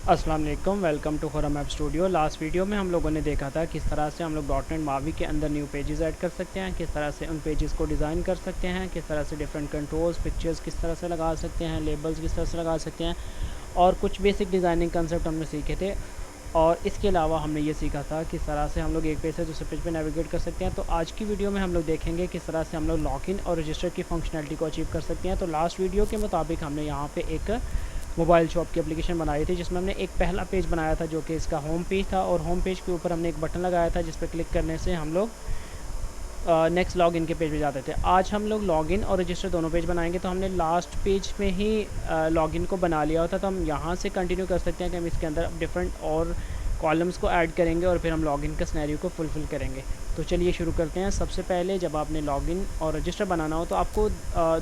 अस्सलाम वालेकुम, welcome to Khurram app studio. Last video में हम लोगों ने देखा था किस तरह से हम लोग डॉट नेट मावी के अंदर न्यू पेजेस ऐड कर सकते हैं, किस तरह से उन पेजेस को डिज़ाइन कर सकते हैं, किस तरह से डिफरेंट कंट्रोल्स पिक्चर्स किस तरह से लगा सकते हैं, लेबल्स किस तरह से लगा सकते हैं और कुछ बेसिक डिज़ाइनिंग कंसेप्ट हमने सीखे थे। और इसके अलावा हमने ये सीखा था किस तरह से हम लोग एक पेज से दूसरे पेज पे नेविगेट कर सकते हैं। तो आज की वीडियो में हम लोग देखेंगे किस तरह से हम लोग लॉगिन और रजिस्टर की फंक्शनलिटी को अचीव कर सकते हैं। तो लास्ट वीडियो के मुताबिक हमने यहाँ पे एक मोबाइल शॉप की एप्लीकेशन बनाई थी, जिसमें हमने एक पहला पेज बनाया था जो कि इसका होम पेज था, और होम पेज के ऊपर हमने एक बटन लगाया था जिस पर क्लिक करने से हम लोग नेक्स्ट लॉगिन के पेज पे जाते थे। आज हम लोग लॉगिन और रजिस्टर दोनों पेज बनाएंगे। तो हमने लास्ट पेज में ही लॉगिन को बना लिया होता, तो हम यहाँ से कंटिन्यू कर सकते हैं कि हम इसके अंदर डिफरेंट और कॉलम्स को ऐड करेंगे और फिर हम लॉगिन का सिनेरियो को फुलफ़िल करेंगे। तो चलिए शुरू करते हैं। सबसे पहले जब आपने लॉगिन और रजिस्टर बनाना हो तो आपको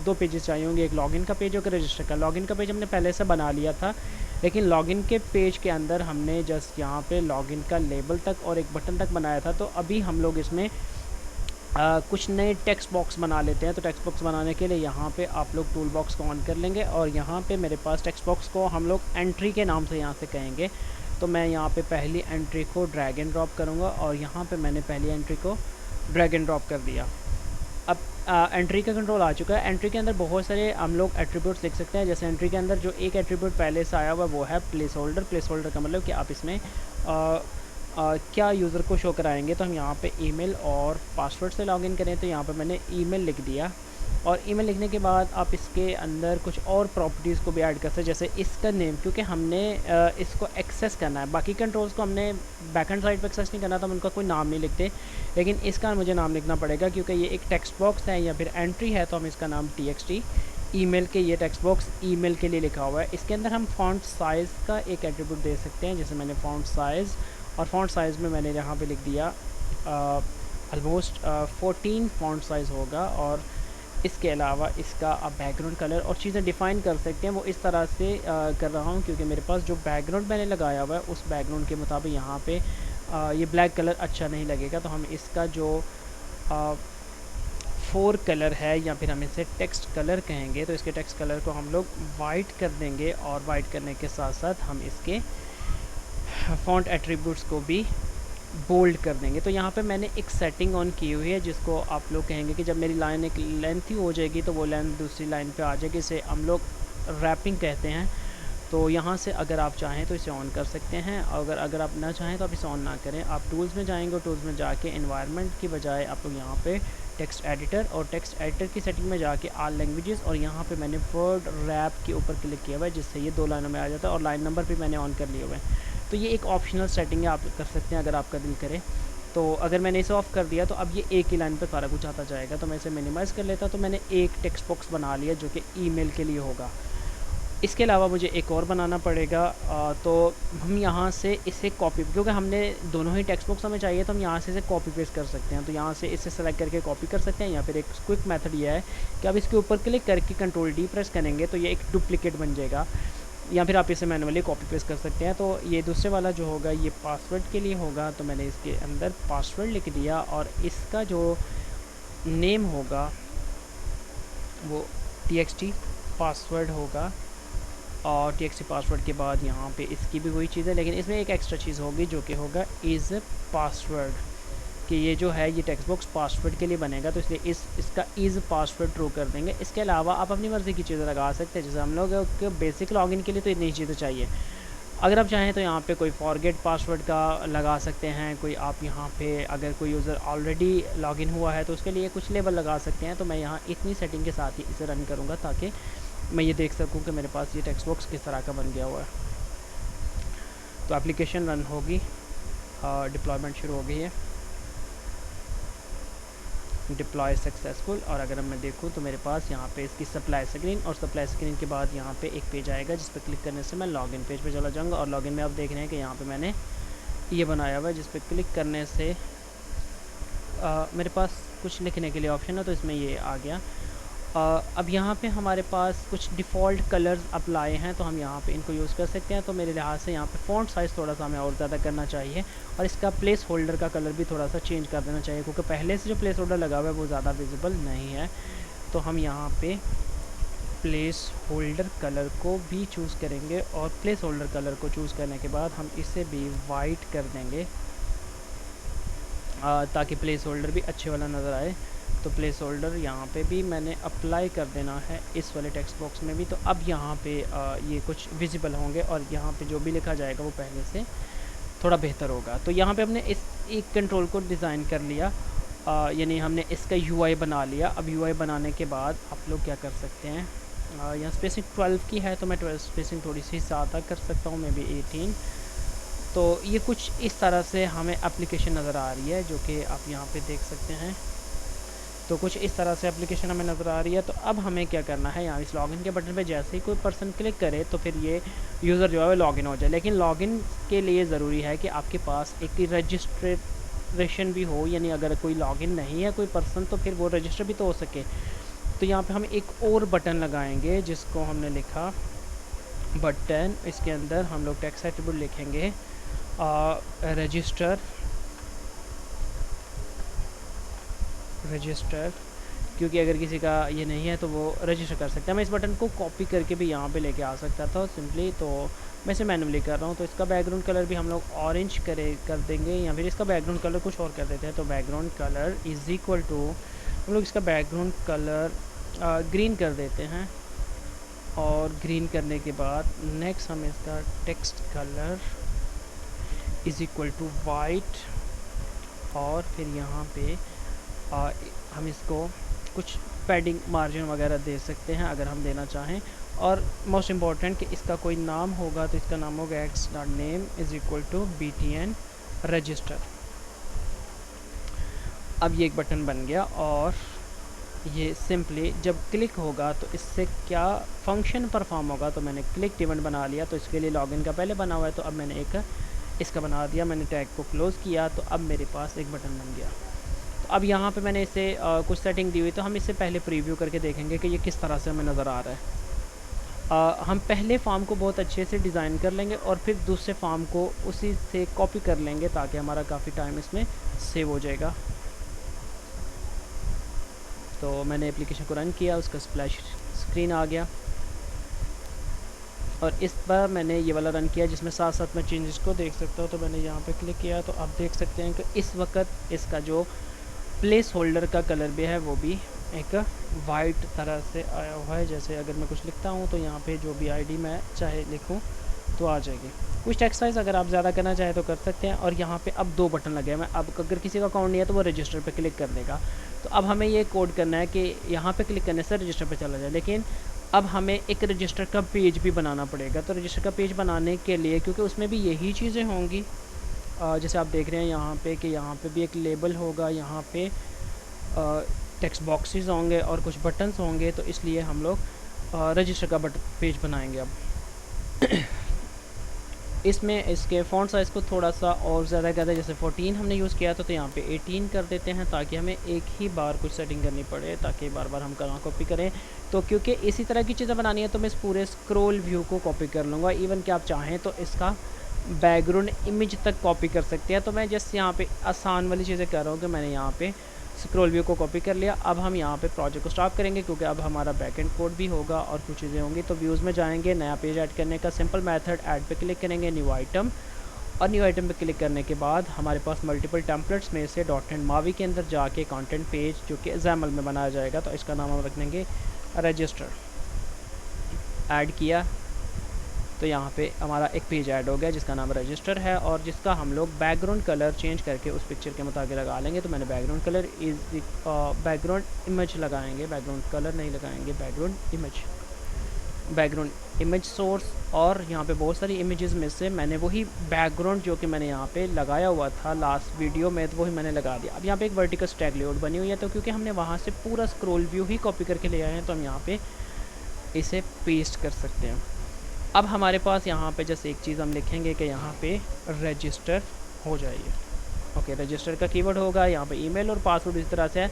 दो पेजेस चाहिए होंगे, एक लॉगिन का पेज और एक रजिस्टर का। लॉगिन का पेज हमने पहले से बना लिया था, लेकिन लॉगिन के पेज के अंदर हमने जस्ट यहाँ पे लॉगिन का लेबल तक और एक बटन तक बनाया था। तो अभी हम लोग इसमें कुछ नए टेक्स्ट बॉक्स बना लेते हैं। तो टेक्स्ट बॉक्स बनाने के लिए यहाँ पे आप लोग टूल बॉक्स को ऑन कर लेंगे और यहाँ पे मेरे पास टेक्स्ट बॉक्स को हम लोग एंट्री के नाम से यहाँ से कहेंगे। तो मैं यहाँ पे पहली एंट्री को ड्रैग एंड ड्रॉप करूँगा और यहाँ पे मैंने पहली एंट्री को ड्रैग एंड ड्रॉप कर दिया। अब एंट्री का कंट्रोल आ चुका है। एंट्री के अंदर बहुत सारे हम लोग एट्रीब्यूट्स लिख सकते हैं। जैसे एंट्री के अंदर जो एक एट्रीब्यूट पहले से आया हुआ वो है प्लेस होल्डर। प्लेस होल्डर का मतलब कि आप इसमें क्या यूज़र को शो कराएंगे। तो हम यहाँ पे ईमेल और पासवर्ड से लॉगिन करें, तो यहाँ पे मैंने ईमेल लिख दिया। और ईमेल लिखने के बाद आप इसके अंदर कुछ और प्रॉपर्टीज़ को भी ऐड कर सकते हैं, जैसे इसका नेम, क्योंकि हमने इसको एक्सेस करना है। बाकी कंट्रोल्स को हमने बैकएंड साइड पे एक्सेस नहीं करना, तो हम उनका कोई नाम नहीं लिखते, लेकिन इसका मुझे नाम लिखना पड़ेगा क्योंकि ये एक टेक्स्ट बॉक्स है या फिर एंट्री है। तो हम इसका नाम txt ईमेल के, ये टेक्स्ट बॉक्स ईमेल के लिए लिखा हुआ है। इसके अंदर हम फॉन्ट साइज़ का एक एट्रीब्यूट दे सकते हैं, जैसे मैंने फॉन्ट साइज़, और फॉन्ट साइज़ में मैंने यहाँ पे लिख दिया ऑलमोस्ट 14 फॉन्ट साइज़ होगा। और इसके अलावा इसका आप बैकग्राउंड कलर और चीज़ें डिफ़ाइन कर सकते हैं। वो इस तरह से कर रहा हूँ क्योंकि मेरे पास जो बैकग्राउंड मैंने लगाया हुआ है उस बैकग्राउंड के मुताबिक यहाँ पे ये ब्लैक कलर अच्छा नहीं लगेगा। तो हम इसका जो 4 कलर है, या फिर हम इसे टेक्स्ट कलर कहेंगे, तो इसके टेक्स्ट कलर को हम लोग वाइट कर देंगे। और वाइट करने के साथ साथ हम इसके फॉन्ट एट्रीब्यूट्स को भी बोल्ड कर देंगे। तो यहाँ पे मैंने एक सेटिंग ऑन की हुई है जिसको आप लोग कहेंगे कि जब मेरी लाइन एक लेंथी हो जाएगी तो वो लेंथ दूसरी लाइन पे आ जाएगी। इसे हम लोग रैपिंग कहते हैं। तो यहाँ से अगर आप चाहें तो इसे ऑन कर सकते हैं, और अगर आप ना चाहें तो आप इसे ऑन ना करें। आप टूल्स में जाएंगे और टूल्स में जाके एनवायरनमेंट की बजाय आप लोग यहाँ पे टेक्स्ट एडिटर, और टेक्स्ट एडिटर की सेटिंग में जाके ऑल लैंग्वेजेस, और यहाँ पे मैंने वर्ड रैप के ऊपर क्लिक किया हुआ है जिससे ये 2 लाइनों में आ जाता है, और लाइन नंबर भी मैंने ऑन कर लिए हुए हैं। तो ये एक ऑप्शनल सेटिंग है, आप कर सकते हैं अगर आपका दिल करे। तो अगर मैंने इसे ऑफ़ कर दिया तो अब ये एक ही लाइन पर सारा कुछ आता जाएगा। तो मैं इसे मिनिमाइज़ कर लेता, तो मैंने एक टेक्स्ट बॉक्स बना लिया जो कि ईमेल के लिए होगा। इसके अलावा मुझे एक और बनाना पड़ेगा। तो हम यहाँ से इसे कॉपी, क्योंकि हमने दोनों ही टेक्स्ट बॉक्स हमें चाहिए, तो हम यहाँ से इसे कॉपी पेस्ट कर सकते हैं। तो यहाँ से इसे सेलेक्ट करके कॉपी कर सकते हैं, या फिर एक क्विक मेथड ये है कि आप इसके ऊपर क्लिक करके कंट्रोल डी प्रेस करेंगे तो ये एक डुप्लीकेट बन जाएगा, या फिर आप इसे मैनुअली कॉपी पेस्ट कर सकते हैं। तो ये दूसरे वाला जो होगा ये पासवर्ड के लिए होगा, तो मैंने इसके अंदर पासवर्ड लिख दिया, और इसका जो नेम होगा वो txt पासवर्ड होगा। और txt पासवर्ड के बाद यहाँ पे इसकी भी वही चीज़ है, लेकिन इसमें एक एक्स्ट्रा चीज़ होगी जो कि होगा इज़ पासवर्ड, कि ये जो है ये टेक्स्ट बॉक्स पासवर्ड के लिए बनेगा, तो इसलिए इसका इज़ पासवर्ड ट्रू कर देंगे। इसके अलावा आप अपनी मर्ज़ी की चीज़ें लगा सकते हैं, जैसे हम लोग के बेसिक लॉगिन के लिए तो इतनी चीज़ें चाहिए। अगर आप चाहें तो यहाँ पे कोई फॉरगेट पासवर्ड का लगा सकते हैं, कोई आप यहाँ पे अगर कोई यूज़र ऑलरेडी लॉगिन हुआ है तो उसके लिए कुछ लेबल लगा सकते हैं। तो मैं यहाँ इतनी सेटिंग के साथ ही इसे रन करूँगा ताकि मैं ये देख सकूँ कि मेरे पास ये टेक्स्ट बॉक्स किस तरह का बन गया हुआ है। तो एप्लीकेशन रन होगी, डिप्लॉयमेंट शुरू हो गई है, डिप्लॉय सक्सेसफुल। और अगर मैं देखूँ तो मेरे पास यहाँ पे इसकी सप्लाई स्क्रीन, और सप्लाई स्क्रीन के बाद यहाँ पे एक पेज आएगा जिस पर क्लिक करने से मैं लॉगिन पेज पे चला जाऊँगा। और लॉगिन में आप देख रहे हैं कि यहाँ पे मैंने ये बनाया हुआ है जिस पर क्लिक करने से मेरे पास कुछ लिखने के लिए ऑप्शन है, तो इसमें ये आ गया। अब यहाँ पे हमारे पास कुछ डिफ़ॉल्ट कलर्स अप्लाई हैं, तो हम यहाँ पे इनको यूज़ कर सकते हैं। तो मेरे लिहाज से यहाँ पे फ़ॉन्ट साइज़ थोड़ा सा हमें और ज़्यादा करना चाहिए, और इसका प्लेस होल्डर का कलर भी थोड़ा सा चेंज कर देना चाहिए, क्योंकि पहले से जो प्लेस होल्डर लगा हुआ है वो ज़्यादा विजिबल नहीं है। तो हम यहाँ पे प्लेस होल्डर कलर को भी चूज़ करेंगे और प्लेस होल्डर कलर को चूज़ करने के बाद हम इसे भी वाइट कर देंगे ताकि प्लेस होल्डर भी अच्छे वाला नज़र आए। तो प्लेस होल्डर यहाँ पे भी मैंने अप्लाई कर देना है इस वाले टेक्स्ट बॉक्स में भी। तो अब यहाँ पे ये कुछ विजिबल होंगे और यहाँ पे जो भी लिखा जाएगा वो पहले से थोड़ा बेहतर होगा। तो यहाँ पे हमने इस एक कंट्रोल को डिज़ाइन कर लिया, यानी हमने इसका यूआई बना लिया। अब यूआई बनाने के बाद आप लोग क्या कर सकते हैं, यहाँ स्पेसिंग 12 की है तो मैं 12 स्पेसिंग थोड़ी सी ज़्यादा कर सकता हूँ, मे बी 18। तो ये कुछ इस तरह से हमें एप्लीकेशन नज़र आ रही है जो कि आप यहाँ पे देख सकते हैं। तो कुछ इस तरह से एप्लीकेशन हमें नज़र आ रही है। तो अब हमें क्या करना है, यहाँ इस लॉगिन के बटन पे जैसे ही कोई पर्सन क्लिक करे तो फिर ये यूज़र जो है वो लॉगिन हो जाए। लेकिन लॉगिन के लिए ज़रूरी है कि आपके पास एक रजिस्ट्रेशन भी हो, यानी अगर कोई लॉगिन नहीं है कोई पर्सन तो फिर वो रजिस्टर भी तो हो सके। तो यहाँ पे हम एक और बटन लगाएंगे जिसको हमने लिखा बटन, इसके अंदर हम लोग टेक्स्ट एट्रिब्यूट लिखेंगे रजिस्टर, क्योंकि अगर किसी का ये नहीं है तो वो रजिस्टर कर सकते हैं। मैं इस बटन को कॉपी करके भी यहाँ पे लेके आ सकता था सिंपली, तो मैं इसे मैनुअली कर रहा हूँ। तो इसका बैकग्राउंड कलर भी हम लोग ऑरेंज कर देंगे या फिर इसका बैकग्राउंड कलर कुछ और कर देते हैं। तो background colour is equal to हम लोग इसका बैकग्राउंड कलर ग्रीन कर देते हैं। और ग्रीन करने के बाद नेक्स्ट हम इसका text colour is equal to white, और फिर यहाँ पे हम इसको कुछ पैडिंग मार्जिन वगैरह दे सकते हैं अगर हम देना चाहें। और मोस्ट इम्पॉर्टेंट कि इसका कोई नाम होगा तो इसका नाम होगा x.name is equal to btn register. अब ये एक बटन बन गया और ये सिंपली जब क्लिक होगा तो इससे क्या फंक्शन परफॉर्म होगा। तो मैंने क्लिक इवेंट बना लिया, तो इसके लिए लॉगिन का पहले बना हुआ है, तो अब मैंने एक इसका बना दिया। मैंने टैग को क्लोज़ किया तो अब मेरे पास एक बटन बन गया। तो अब यहाँ पे मैंने इसे कुछ सेटिंग दी हुई, तो हम इसे पहले प्रीव्यू करके देखेंगे कि ये किस तरह से हमें नज़र आ रहा है। हम पहले फॉर्म को बहुत अच्छे से डिज़ाइन कर लेंगे और फिर दूसरे फॉर्म को उसी से कॉपी कर लेंगे ताकि हमारा काफ़ी टाइम इसमें सेव हो जाएगा। तो मैंने एप्लीकेशन को रन किया, उसका स्प्लैश स्क्रीन आ गया और इस बार मैंने ये वाला रन किया जिसमें साथ साथ मैं चेंजेस को देख सकता हूँ। तो मैंने यहाँ पे क्लिक किया तो आप देख सकते हैं कि इस वक्त इसका जो प्लेस होल्डर का कलर भी है वो भी एक वाइट तरह से आया हुआ है। जैसे अगर मैं कुछ लिखता हूँ तो यहाँ पे जो भी आईडी मैं चाहे लिखूँ तो आ जाएगी। कुछ टेक्स्ट साइज़ अगर आप ज़्यादा करना चाहें तो कर सकते हैं। और यहाँ पे अब दो बटन लगे हैं, मैं अब अगर किसी का अकाउंट नहीं है तो वो रजिस्टर पे क्लिक कर देगा। तो अब हमें ये कोड करना है कि यहाँ पे क्लिक करने से रजिस्टर पे चला जाए, लेकिन अब हमें एक रजिस्टर का पेज भी बनाना पड़ेगा। तो रजिस्टर का पेज बनाने के लिए, क्योंकि उसमें भी यही चीज़ें होंगी जैसे आप देख रहे हैं यहाँ पे कि यहाँ पे भी एक लेबल होगा, यहाँ पे टेक्स्ट बॉक्सेस होंगे और कुछ बटन्स होंगे, तो इसलिए हम लोग रजिस्टर का पेज बनाएंगे। अब इसमें इसके फ़ॉन्ट साइज़ को थोड़ा सा और ज़्यादा करते हैं, जैसे 14 हमने यूज़ किया था तो यहाँ पे 18 कर देते हैं ताकि हमें एक ही बार कुछ सेटिंग करनी पड़े, ताकि बार बार हम कहाँ कॉपी करें। तो क्योंकि इसी तरह की चीज़ें बनानी है तो मैं इस पूरे स्क्रॉल व्यू को कॉपी कर लूँगा। इवन कि आप चाहें तो इसका बैकग्राउंड इमेज तक कॉपी कर सकते हैं। तो मैं जस्ट यहाँ पे आसान वाली चीज़ें कर रहा हूँ कि मैंने यहाँ पे स्क्रॉल व्यू को कॉपी कर लिया। अब हम यहाँ पे प्रोजेक्ट को स्टॉप करेंगे क्योंकि अब हमारा बैकएंड कोड भी होगा और कुछ चीज़ें होंगी। तो व्यूज़ में जाएंगे, नया पेज ऐड करने का सिंपल मेथड ऐड पे क्लिक करेंगे, न्यू आइटम, और न्यू आइटम पे क्लिक करने के बाद हमारे पास मल्टीपल टेम्पलेट्स में से डॉटनेट मावी के अंदर जाके कंटेंट पेज जो कि XAML में बनाया जाएगा, तो इसका नाम हम रख देंगे रजिस्टर। ऐड किया तो यहाँ पे हमारा एक पेज ऐड हो गया जिसका नाम रजिस्टर है और जिसका हम लोग बैकग्राउंड कलर चेंज करके उस पिक्चर के मुताबिक लगा लेंगे। तो मैंने background colour is background image लगाएंगे, बैकग्राउंड कलर नहीं लगाएंगे, बैकग्राउंड इमेज सोर्स। और यहाँ पे बहुत सारी इमेजेस में से मैंने वही बैकग्राउंड जो कि मैंने यहाँ पे लगाया हुआ था लास्ट वीडियो में, तो वही मैंने लगा दिया। अब यहाँ पे एक वर्टिकल स्टैक लेआउट बनी हुई है, तो क्योंकि हमने वहाँ से पूरा स्क्रॉल व्यू ही कॉपी करके ले आए हैं तो हम यहाँ पे इसे पेस्ट कर सकते हैं। अब हमारे पास यहाँ पे जैसे एक चीज़ हम लिखेंगे कि यहाँ पे रजिस्टर हो जाइए। ओके, रजिस्टर का कीवर्ड होगा, यहाँ पे ईमेल और पासवर्ड इस तरह से है,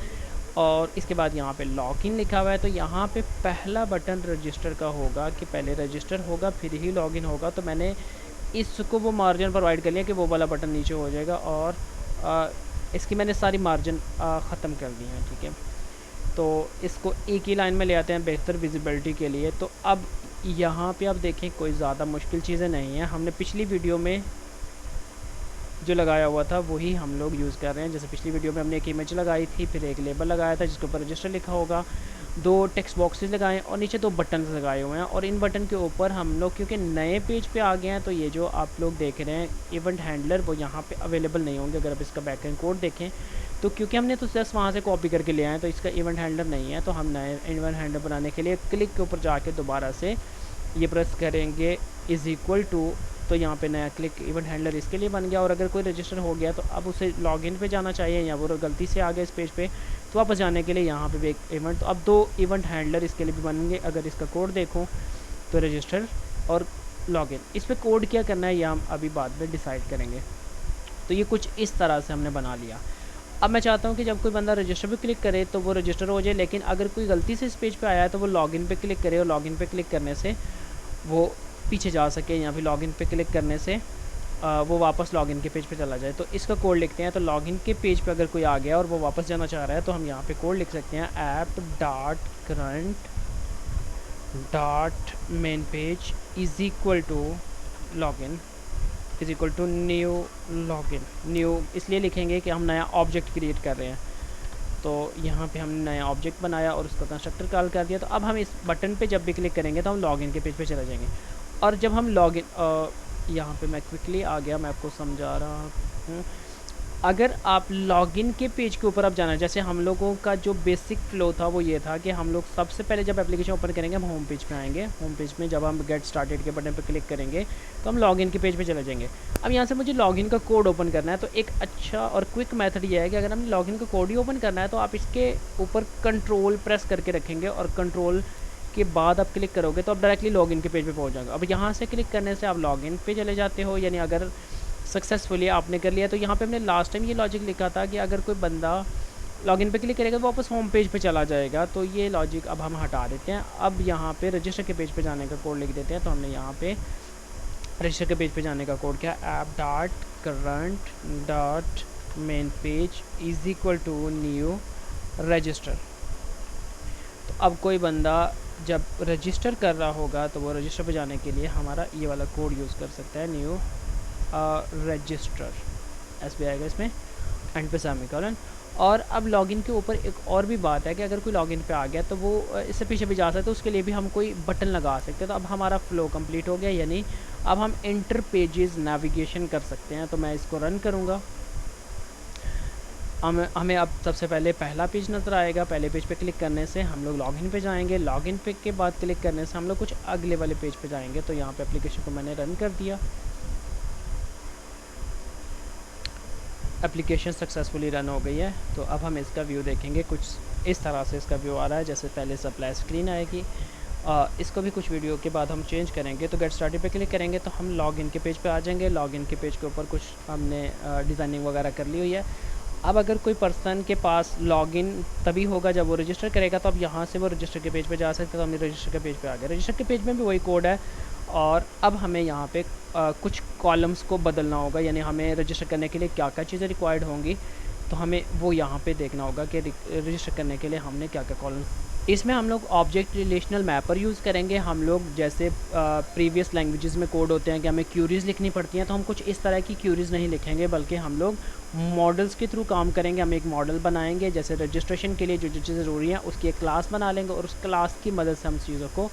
और इसके बाद यहाँ पे लॉगिन लिखा हुआ है। तो यहाँ पे पहला बटन रजिस्टर का होगा कि पहले रजिस्टर होगा फिर ही लॉगिन होगा। तो मैंने इसको वो मार्जिन प्रोवाइड कर लिया कि वो वाला बटन नीचे हो जाएगा और इसकी मैंने सारी मार्जिन ख़त्म कर दी हैं। ठीक है, तो इसको एक ही लाइन में ले आते हैं बेहतर विजिबिलिटी के लिए। तो अब यहाँ पे आप देखें कोई ज़्यादा मुश्किल चीज़ें नहीं हैं, हमने पिछली वीडियो में जो लगाया हुआ था वही हम लोग यूज़ कर रहे हैं। जैसे पिछली वीडियो में हमने एक इमेज लगाई थी, फिर एक लेबल लगाया था जिसके ऊपर रजिस्टर लिखा होगा, 2 टेक्स्ट बॉक्सेस लगाए और नीचे 2 बटन लगाए हुए हैं। और इन बटन के ऊपर हम लोग क्योंकि नए पेज पे आ गए हैं, तो ये जो आप लोग देख रहे हैं इवेंट हैंडलर वो यहाँ पे अवेलेबल नहीं होंगे। अगर आप इसका बैकएंड कोड देखें तो क्योंकि हमने तो जस्ट वहाँ से कॉपी करके ले आए हैं, तो इसका इवेंट हैंडलर नहीं है। तो हम नए इवेंट हैंडलर बनाने के लिए क्लिक के ऊपर जाके दोबारा से ये प्रेस करेंगे =, तो यहाँ पे नया क्लिक इवेंट हैंडलर इसके लिए बन गया। और अगर कोई रजिस्टर हो गया तो अब उसे लॉगिन पे जाना चाहिए, या वो गलती से आ गया इस पेज पे, तो वापस जाने के लिए यहाँ पे भी एक इवेंट, तो अब 2 इवेंट हैंडलर इसके लिए भी बनेंगे। अगर इसका कोड देखो तो रजिस्टर और लॉगिन, इस पर कोड क्या करना है ये हम अभी बाद में डिसाइड करेंगे। तो ये कुछ इस तरह से हमने बना लिया। अब मैं चाहता हूँ कि जब कोई बंदा रजिस्टर पे क्लिक करे तो वो रजिस्टर हो जाए, लेकिन अगर कोई गलती से इस पेज पे आया है तो वो लॉगिन पे क्लिक करे, और लॉगिन पे क्लिक करने से वो पीछे जा सके, या फिर लॉगिन पे क्लिक करने से वो वापस लॉगिन के पेज पे चला जाए। तो इसका कोड लिखते हैं। तो लॉगिन के पेज पे अगर कोई आ गया और वो वापस जाना चाह रहा है तो हम यहाँ पे कोड लिख सकते हैं app.current.main page =login =new login। New इसलिए लिखेंगे कि हम नया ऑब्जेक्ट क्रिएट कर रहे हैं। तो यहाँ पे हमने नया ऑब्जेक्ट बनाया और उसका कंस्ट्रक्टर कॉल कर दिया। तो अब हम इस बटन पे जब भी क्लिक करेंगे तो हम लॉगिन के पेज पे चले जाएंगे। और जब हम लॉगिन, यहाँ पे मैं क्विकली आ गया, मैं आपको समझा रहा हूँ। अगर आप लॉगिन के पेज के ऊपर आप जाना, जैसे हम लोगों का जो बेसिक फ्लो था वो ये था कि हम लोग सबसे पहले जब एप्लीकेशन ओपन करेंगे हम होम पेज पे आएंगे। होम पेज में जब हम गेट स्टार्टेड के बटन पर क्लिक करेंगे तो हम लॉगिन के पेज पे चले जाएंगे। अब यहाँ से मुझे लॉगिन का कोड ओपन करना है। तो एक अच्छा और क्विक मेथड ये है कि अगर हमें लॉगिन का कोड ही ओपन करना है तो आप इसके ऊपर कंट्रोल प्रेस करके रखेंगे और कंट्रोल के बाद आप क्लिक करोगे तो आप डायरेक्टली लॉगिन के पेज पे पहुंच जाओगे। अब यहाँ से क्लिक करने से आप लॉगिन पे चले जाते हो, यानी अगर सक्सेसफुली आपने कर लिया। तो यहाँ पे हमने लास्ट टाइम ये लॉजिक लिखा था कि अगर कोई बंदा लॉगिन पे क्लिक करेगा तो वापस होम पेज पे चला जाएगा। तो ये लॉजिक अब हम हटा देते हैं। अब यहाँ पे रजिस्टर के पेज पे जाने का कोड लिख देते हैं। तो हमने यहाँ पे रजिस्टर के पेज पे जाने का कोड क्या, app.current.main page =new register। तो अब कोई बंदा जब रजिस्टर कर रहा होगा तो वो रजिस्टर पे जाने के लिए हमारा ये वाला कोड यूज़ कर सकता है, न्यू रजिस्टर, एस भी आएगा इसमें, एंड पे सेमीकोलन। और अब लॉगिन के ऊपर एक और भी बात है कि अगर कोई लॉगिन पे आ गया तो वो इससे पीछे भी जा सकते हैं, उसके लिए भी हम कोई बटन लगा सकते हैं। तो अब हमारा फ़्लो कंप्लीट हो गया, यानी अब हम इंटर पेजेस नेविगेशन कर सकते हैं। तो मैं इसको रन करूँगा। हमें अब सबसे पहले पहला पेज नज़र आएगा। पहले पेज पे क्लिक करने से हम लोग लॉगिन पे जाएंगे। लॉगिन पे के बाद क्लिक करने से हम लोग कुछ अगले वाले पेज पे जाएंगे। तो यहाँ पे एप्लीकेशन को मैंने रन कर दिया, एप्लीकेशन सक्सेसफुली रन हो गई है। तो अब हम इसका व्यू देखेंगे, कुछ इस तरह से इसका व्यू आ रहा है। जैसे पहले सप्लाई स्क्रीन आएगी, इसको भी कुछ वीडियो के बाद हम चेंज करेंगे। तो गेट स्टार्टेड पे क्लिक करेंगे तो हम लॉगिन के पेज पे आ जाएंगे। लॉगिन के पेज के ऊपर कुछ हमने डिज़ाइनिंग वगैरह कर ली हुई है। अब अगर कोई पर्सन के पास लॉगिन तभी होगा जब वो रजिस्टर करेगा, तो अब यहाँ से वो रजिस्टर के पेज पे जा सकते हैं। तो हमने रजिस्टर के पेज पे आ गए। रजिस्टर के पेज में भी वही कोड है, और अब हमें यहाँ पे कुछ कॉलम्स को बदलना होगा, यानी हमें रजिस्टर करने के लिए क्या क्या चीज़ें रिक्वायर्ड होंगी, तो हमें वो यहाँ पे देखना होगा कि रजिस्टर करने के लिए हमने क्या क्या कॉलम। इसमें हम लोग ऑब्जेक्ट रिलेशनल मैपर यूज़ करेंगे। हम लोग जैसे प्रीवियस लैंग्वेजेस में कोड होते हैं कि हमें क्यूरीज़ लिखनी पड़ती हैं, तो हम कुछ इस तरह की क्यूरीज़ नहीं लिखेंगे, बल्कि हम लोग मॉडल्स के थ्रू काम करेंगे। हम एक मॉडल बनाएंगे, जैसे रजिस्ट्रेशन के लिए जो जो चीज़ें ज़रूरी हैं उसकी एक क्लास बना लेंगे, और उस क्लास की मदद से हम चीज़ों को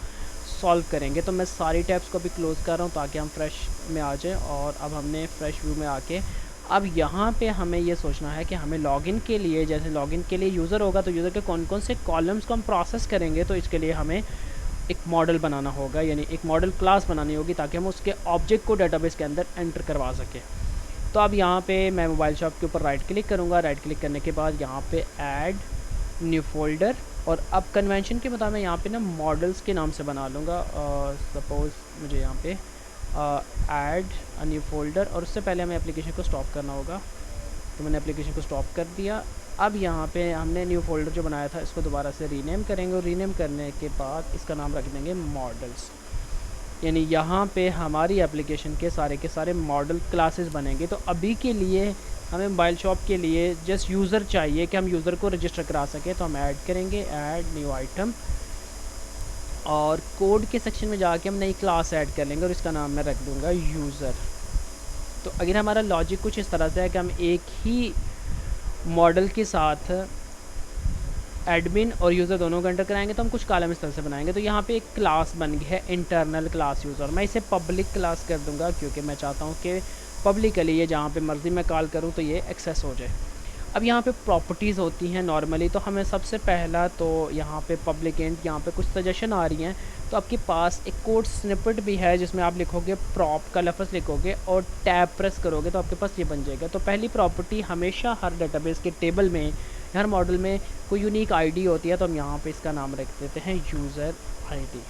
सॉल्व करेंगे। तो मैं सारी टैब्स को भी क्लोज़ कर रहा हूँ ताकि हम फ्रेश में आ जाएँ। और अब हमने फ्रेश व्यू में आके अब यहाँ पे हमें ये सोचना है कि हमें लॉगिन के लिए, जैसे लॉगिन के लिए यूज़र होगा तो यूज़र के कौन कौन से कॉलम्स को हम प्रोसेस करेंगे। तो इसके लिए हमें एक मॉडल बनाना होगा, यानी एक मॉडल क्लास बनानी होगी ताकि हम उसके ऑब्जेक्ट को डेटाबेस के अंदर एंटर करवा सकें। तो अब यहाँ पे मैं मोबाइल शॉप के ऊपर राइट क्लिक करूँगा। राइट क्लिक करने के बाद यहाँ पे ऐड न्यू फोल्डर, और अब कन्वेंशन के मुताबिक मैं यहाँ पे ना मॉडल्स के नाम से बना लूँगा। सपोज़ मुझे यहाँ पे ऐड अ न्यू फोल्डर, और उससे पहले हमें एप्लीकेशन को स्टॉप करना होगा। तो मैंने एप्लीकेशन को स्टॉप कर दिया। अब यहाँ पे हमने न्यू फोल्डर जो बनाया था इसको दोबारा से रीनेम करेंगे, और रीनेम करने के बाद इसका नाम रख देंगे मॉडल्स, यानी यहाँ पे हमारी एप्लीकेशन के सारे मॉडल क्लासेस बनेंगे। तो अभी के लिए हमें मोबाइल शॉप के लिए जस्ट यूज़र चाहिए कि हम यूज़र को रजिस्टर करा सकें, तो हम ऐड करेंगे, ऐड न्यू आइटम, और कोड के सेक्शन में जाके हम नई क्लास ऐड कर लेंगे और इसका नाम मैं रख दूँगा यूज़र। तो अगर हमारा लॉजिक कुछ इस तरह से है कि हम एक ही मॉडल के साथ एडमिन और यूज़र दोनों को एंटर कराएंगे, तो हम कुछ कॉलम इस तरह से बनाएंगे। तो यहाँ पे एक क्लास बन गई है इंटरनल क्लास यूज़र, मैं इसे पब्लिक क्लास कर दूँगा क्योंकि मैं चाहता हूँ कि पब्लिकली ये जहाँ पे मर्ज़ी मैं कॉल करूँ तो ये एक्सेस हो जाए। अब यहाँ पे प्रॉपर्टीज़ होती हैं नॉर्मली, तो हमें सबसे पहला तो यहाँ पे पब्लिक एंड, यहाँ पे कुछ सजेशन आ रही हैं, तो आपके पास एक कोड स्निपेट भी है जिसमें आप लिखोगे प्रॉप का लफ्ज़ लिखोगे और टैब प्रेस करोगे तो आपके पास ये बन जाएगा। तो पहली प्रॉपर्टी, हमेशा हर डेटाबेस के टेबल में, हर मॉडल में कोई यूनिक आईडी होती है, तो हम यहाँ पे इसका नाम रख देते हैं यूज़र आईडी।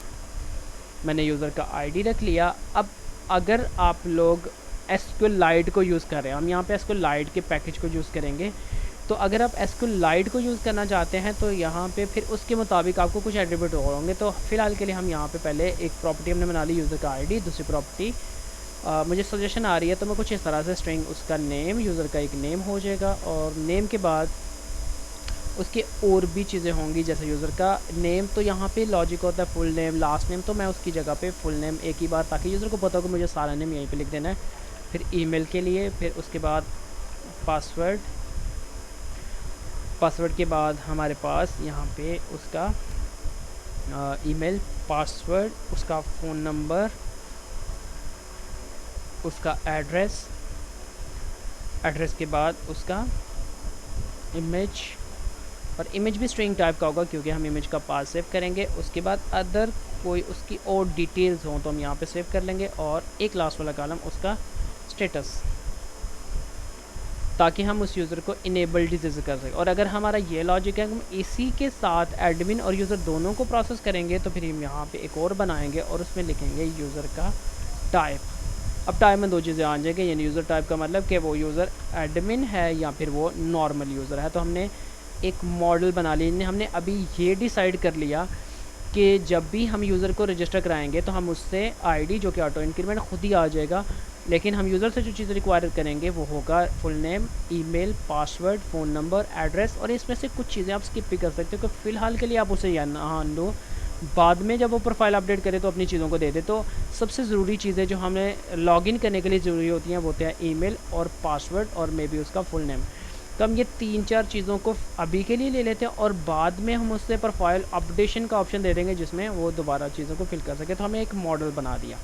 मैंने यूज़र का आईडी रख लिया। अब अगर आप लोग SQLite को यूज़ कर रहे हैं, हम यहाँ पे SQLite के पैकेज को यूज़ करेंगे, तो अगर आप SQLite को यूज़ करना चाहते हैं तो यहाँ पे फिर उसके मुताबिक आपको कुछ एट्रीब्यूट होंगे। तो फ़िलहाल के लिए हम यहाँ पे पहले एक प्रॉपर्टी हमने बना ली यूज़र का आईडी, दूसरी प्रॉपर्टी मुझे सजेशन आ रही है तो मैं कुछ इस तरह से स्ट्रिंग उसका नेम, यूज़र का एक नेम हो जाएगा, और नेम के बाद उसके और भी चीज़ें होंगी जैसे यूज़र का नेम। तो यहाँ पे लॉजिक होता है फुल नेम, लास्ट नेम, तो मैं उसकी जगह पे फुल नेम एक ही बार, ताकि यूज़र को पता हो कि मुझे सारा नेम यहीं पे लिख देना है। फिर ईमेल के लिए, फिर उसके बाद पासवर्ड, पासवर्ड के बाद हमारे पास यहाँ पे उसका ईमेल, पासवर्ड, उसका फ़ोन नंबर, उसका एड्रेस, एड्रेस के बाद उसका इमेज, और इमेज भी स्ट्रिंग टाइप का होगा क्योंकि हम इमेज का पाथ सेव करेंगे। उसके बाद अदर कोई उसकी और डिटेल्स हों तो हम यहाँ पे सेव कर लेंगे, और एक लास्ट वाला कॉलम उसका स्टेटस, ताकि हम उस यूज़र को इनेबल्ड यूज़र कर सकें। और अगर हमारा ये लॉजिक है कि हम इसी के साथ एडमिन और यूज़र दोनों को प्रोसेस करेंगे, तो फिर हम यहाँ पे एक और बनाएंगे और उसमें लिखेंगे यूज़र का टाइप। अब टाइप में दो चीज़ें आ जाएंगी, यानी यूज़र टाइप का मतलब कि वो यूज़र एडमिन है या फिर वो नॉर्मल यूज़र है। तो हमने एक मॉडल बना लिया, हमने अभी ये डिसाइड कर लिया कि जब भी हम यूज़र को रजिस्टर कराएंगे तो हम उससे आईडी जो कि ऑटो इंक्रीमेंट खुद ही आ जाएगा, लेकिन हम यूज़र से जो चीज़ रिक्वायर करेंगे वो होगा full name, email, password, phone number, address, और इसमें से कुछ चीज़ें आप स्किप भी कर सकते हो कि फ़िलहाल के लिए आप उसे या ना लो, बाद में जब वो प्रोफाइल अपडेट करे तो अपनी चीज़ों को दे दे। तो सबसे ज़रूरी चीज़ें जो हमें लॉगिन करने के लिए ज़रूरी होती हैं वो होते हैं ईमेल और पासवर्ड और मे बी उसका फुल नेम। तो हम ये 3-4 चीज़ों को अभी के लिए ले लेते हैं और बाद में हम उससे प्रोफाइल अपडेशन का ऑप्शन दे देंगे जिसमें वो दोबारा चीज़ों को फिल कर सके। तो हमें एक मॉडल बना दिया।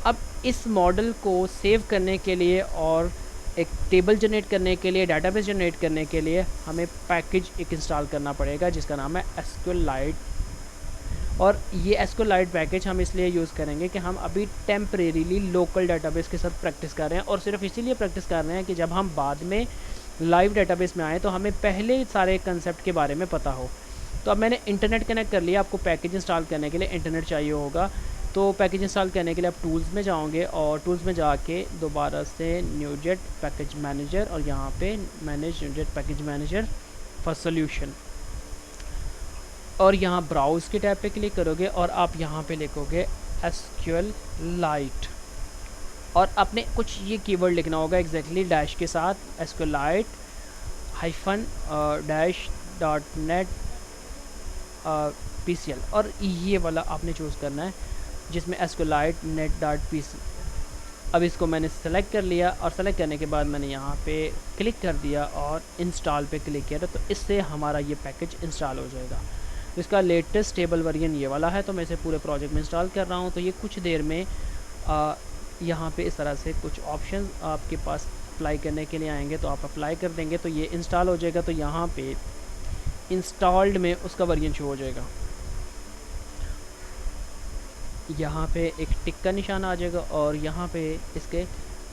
अब इस मॉडल को सेव करने के लिए और एक टेबल जनरेट करने के लिए, डाटाबेस जनरेट करने के लिए हमें पैकेज एक इंस्टॉल करना पड़ेगा जिसका नाम है SQLite। और ये SQLite पैकेज हम इसलिए यूज़ करेंगे कि हम अभी टेम्परेरीली लोकल डाटाबेस के साथ प्रैक्टिस कर रहे हैं, और सिर्फ इसीलिए प्रैक्टिस कर रहे हैं कि जब हम बाद में लाइव डाटाबेस में आए तो हमें पहले सारे कंसेप्ट के बारे में पता हो। तो अब मैंने इंटरनेट कनेक्ट कर लिया। आपको पैकेज इंस्टॉल करने के लिए इंटरनेट चाहिए होगा, तो पैकेज इंस्टॉल करने के लिए आप टूल्स में जाओगे और टूल्स में जाके दोबारा से न्यूजेट पैकेज मैनेजर, और यहाँ पे manage NuGet package manager for solution, और यहाँ ब्राउज़ के टैब पे क्लिक करोगे और आप यहाँ पे लिखोगे SQLite, और आपने कुछ ये कीवर्ड लिखना होगा एग्जैक्टली डैश के साथ, SQLite -dash.net PCL, और ये वाला आपने चूज़ करना है जिसमें SQLite net.pcl। अब इसको मैंने सेलेक्ट कर लिया, और सेलेक्ट करने के बाद मैंने यहाँ पे क्लिक कर दिया और इंस्टॉल पे क्लिक किया, तो इससे हमारा ये पैकेज इंस्टॉल हो जाएगा। तो इसका लेटेस्ट स्टेबल वर्जन ये वाला है, तो मैं इसे पूरे प्रोजेक्ट में इंस्टॉल कर रहा हूँ। तो ये कुछ देर में यहाँ पे इस तरह से कुछ ऑप्शन आपके पास अप्लाई करने के लिए आएंगे, तो आप अप्लाई कर देंगे तो ये इंस्टॉल हो जाएगा। तो यहाँ पे इंस्टॉल्ड में उसका वर्जन शो हो जाएगा, यहाँ पे एक टिक का निशान आ जाएगा और यहाँ पे इसके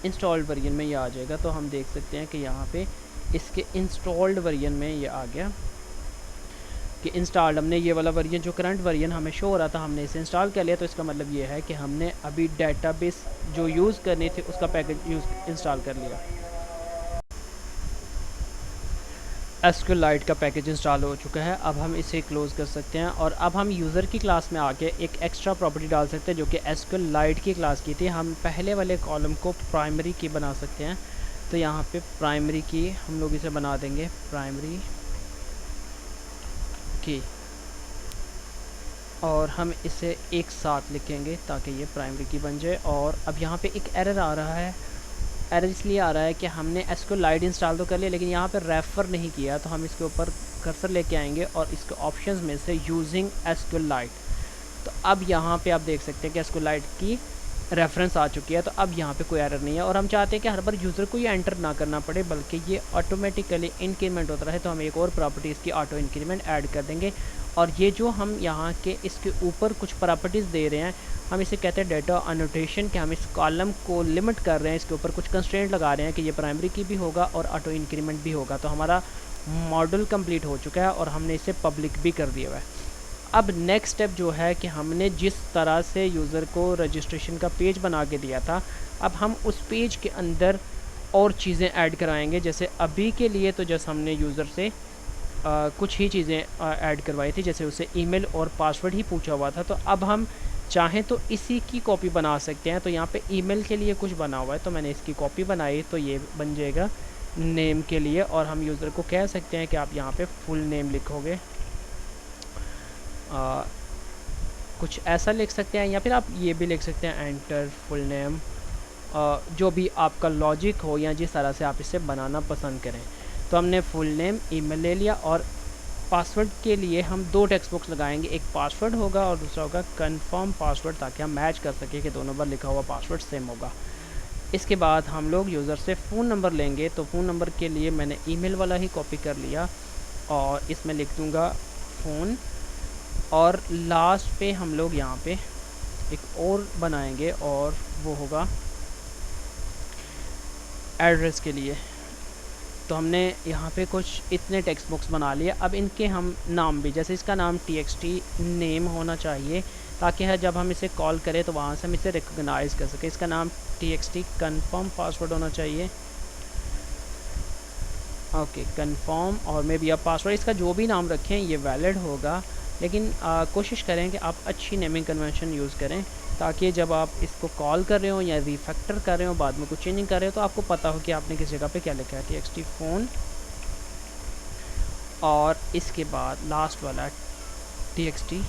इंस्टॉल्ड वर्जन में ये आ जाएगा। तो हम देख सकते हैं कि यहाँ पे इसके इंस्टॉल्ड वर्जन में ये आ गया कि इंस्टॉल्ड, हमने ये वाला वर्जन जो करंट वर्जन हमें शो हो रहा था हमने इसे इंस्टॉल कर लिया। तो इसका मतलब ये है कि हमने अभी डेटाबेस जो यूज़ करनी थी उसका पैकेज इंस्टॉल कर लिया। SQLite का पैकेज इंस्टॉल हो चुका है। अब हम इसे क्लोज़ कर सकते हैं, और अब हम यूज़र की क्लास में आके एक एक्स्ट्रा प्रॉपर्टी डाल सकते हैं जो कि SQLite की क्लास की थी। हम पहले वाले कॉलम को प्राइमरी की बना सकते हैं, तो यहाँ पे प्राइमरी की हम लोग इसे बना देंगे प्राइमरी की, और हम इसे एक साथ लिखेंगे ताकि ये प्राइमरी की बन जाए। और अब यहाँ पे एक एरर आ रहा है, एरर इसलिए आ रहा है कि हमने SQLite इंस्टॉल तो कर लिया लेकिन यहाँ पर रेफ़र नहीं किया। तो हम इसके ऊपर कर्सर लेके आएंगे और इसके ऑप्शंस में से यूजिंग SQLite, तो अब यहाँ पे आप देख सकते हैं कि SQLite की रेफरेंस आ चुकी है। तो अब यहाँ पे कोई एरर नहीं है, और हम चाहते हैं कि हर बार यूज़र को ये एंटर ना करना पड़े बल्कि ये ऑटोमेटिकली इंक्रीमेंट होता रहे। तो हम एक और प्रॉपर्टी इसकी ऑटो इंक्रीमेंट ऐड कर देंगे। और ये जो हम यहाँ के इसके ऊपर कुछ प्रॉपर्टीज़ दे रहे हैं, हम इसे कहते हैं डेटा अनोटेशन, कि हम इस कॉलम को लिमिट कर रहे हैं, इसके ऊपर कुछ कंस्ट्रेंट लगा रहे हैं कि ये प्राइमरी की भी होगा और ऑटो इंक्रीमेंट भी होगा। तो हमारा मॉडल कंप्लीट हो चुका है और हमने इसे पब्लिक भी कर दिया हुआ है। अब नेक्स्ट स्टेप जो है कि हमने जिस तरह से यूज़र को रजिस्ट्रेशन का पेज बना के दिया था, अब हम उस पेज के अंदर और चीज़ें ऐड कराएंगे। जैसे अभी के लिए तो जैसे हमने यूज़र से कुछ ही चीज़ें ऐड करवाई थी, जैसे उसे ईमेल और पासवर्ड ही पूछा हुआ था। तो अब हम चाहें तो इसी की कॉपी बना सकते हैं। तो यहाँ पे ईमेल के लिए कुछ बना हुआ है, तो मैंने इसकी कॉपी बनाई, तो ये बन जाएगा नेम के लिए। और हम यूज़र को कह सकते हैं कि आप यहाँ पे फुल नेम लिखोगे, कुछ ऐसा लिख सकते हैं, या फिर आप ये भी लिख सकते हैं एंटर फुल नेम, जो भी आपका लॉजिक हो या जिस तरह से आप इसे बनाना पसंद करें। तो हमने फुल नेम ईमेल ले लिया, और पासवर्ड के लिए हम दो टेक्स्ट बॉक्स लगाएंगे, एक पासवर्ड होगा और दूसरा होगा कंफर्म पासवर्ड, ताकि हम मैच कर सकें कि दोनों बार लिखा हुआ पासवर्ड सेम होगा। इसके बाद हम लोग यूज़र से फ़ोन नंबर लेंगे। तो फ़ोन नंबर के लिए मैंने ईमेल वाला ही कॉपी कर लिया और इसमें लिख दूँगा फ़ोन, और लास्ट पे हम लोग यहाँ पे एक और बनाएंगे और वो होगा एड्रेस के लिए। तो हमने यहाँ पे कुछ इतने टेक्स्ट बॉक्स बना लिए। अब इनके हम नाम भी, जैसे इसका नाम txt नेम होना चाहिए, ताकि है जब हम इसे कॉल करें तो वहाँ से हम इसे रिकॉग्नाइज़ कर सकें। इसका नाम txt कंफर्म पासवर्ड होना चाहिए, ओके कंफर्म, और मे बी आप पासवर्ड इसका जो भी नाम रखें ये वैलिड होगा। लेकिन कोशिश करें कि आप अच्छी नेमिंग कन्वेंशन यूज़ करें, ताकि जब आप इसको कॉल कर रहे हो या रीफैक्टर कर रहे हो, बाद में कुछ चेंजिंग कर रहे हो, तो आपको पता हो कि आपने किस जगह पे क्या लिखा है। txt फ़ोन, और इसके बाद लास्ट वाला txt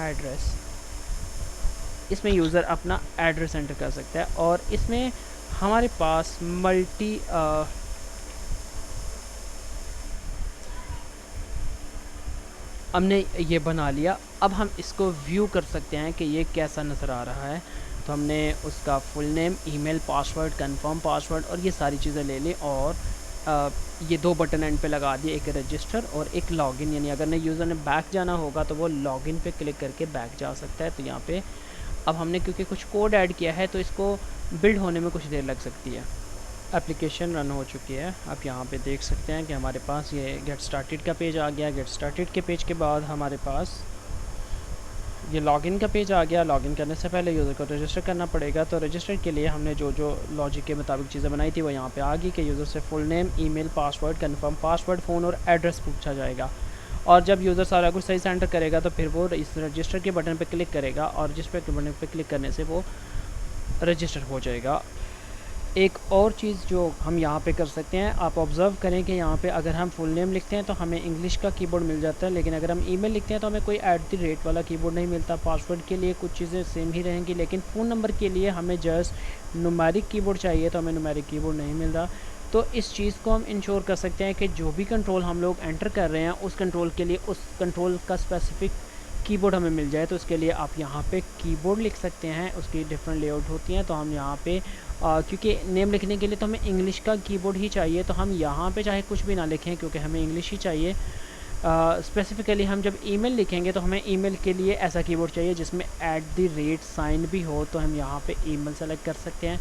एड्रेस। इसमें यूज़र अपना एड्रेस एंटर कर सकता है, और इसमें हमारे पास मल्टी हमने ये बना लिया। अब हम इसको व्यू कर सकते हैं कि ये कैसा नज़र आ रहा है। तो हमने उसका full name, email, password, confirm password और ये सारी चीज़ें ले ली, और ये दो बटन एंड पे लगा दिए, एक रजिस्टर और एक लॉगिन। यानी अगर ने यूज़र ने बैक जाना होगा तो वो लॉगिन पे क्लिक करके बैक जा सकता है। तो यहाँ पे अब हमने क्योंकि कुछ कोड ऐड किया है तो इसको बिल्ड होने में कुछ देर लग सकती है। एप्लीकेशन रन हो चुकी है। आप यहाँ पे देख सकते हैं कि हमारे पास ये गेट स्टार्टेड का पेज आ गया। गेट स्टार्टेड के पेज के बाद हमारे पास ये लॉगिन का पेज आ गया। लॉगिन करने से पहले यूज़र को रजिस्टर करना पड़ेगा। तो रजिस्टर के लिए हमने जो जो लॉजिक के मुताबिक चीज़ें बनाई थी वो यहाँ पे आ गई कि यूज़र से full name, email, password, confirm password, phone और एड्रेस पूछा जाएगा। और जब यूज़र सारा कुछ सही से एंटर करेगा तो फिर वो इस रजिस्टर के बटन पर क्लिक करेगा, और रजिस्टर के बटन पर क्लिक करने से वो रजिस्टर हो जाएगा। एक और चीज़ जो हम यहाँ पे कर सकते हैं, आप ऑब्ज़र्व करें कि यहाँ पे अगर हम फुल नेम लिखते हैं तो हमें इंग्लिश का कीबोर्ड मिल जाता है, लेकिन अगर हम ईमेल लिखते हैं तो हमें कोई @ वाला कीबोर्ड नहीं मिलता। पासवर्ड के लिए कुछ चीज़ें सेम ही रहेंगी, लेकिन फ़ोन नंबर के लिए हमें जस्ट न्यूमेरिक कीबोर्ड चाहिए, तो हमें न्यूमेरिक कीबोर्ड नहीं मिल रहा। तो इस चीज़ को हम इंश्योर कर सकते हैं कि जो भी कंट्रोल हम लोग एंटर कर रहे हैं उस कंट्रोल के लिए उस कंट्रोल का स्पेसिफिक कीबोर्ड हमें मिल जाए। तो उसके लिए आप यहाँ पे कीबोर्ड लिख सकते हैं, उसकी डिफरेंट लेआउट होती हैं। तो हम यहाँ पे क्योंकि नेम लिखने के लिए तो हमें इंग्लिश का कीबोर्ड ही चाहिए, तो हम यहाँ पे चाहे कुछ भी ना लिखें क्योंकि हमें इंग्लिश ही चाहिए। स्पेसिफ़िकली हम जब ईमेल लिखेंगे तो हमें ईमेल के लिए ऐसा कीबोर्ड चाहिए जिसमें @ साइन भी हो, तो हम यहाँ पे ईमेल सेलेक्ट कर सकते हैं।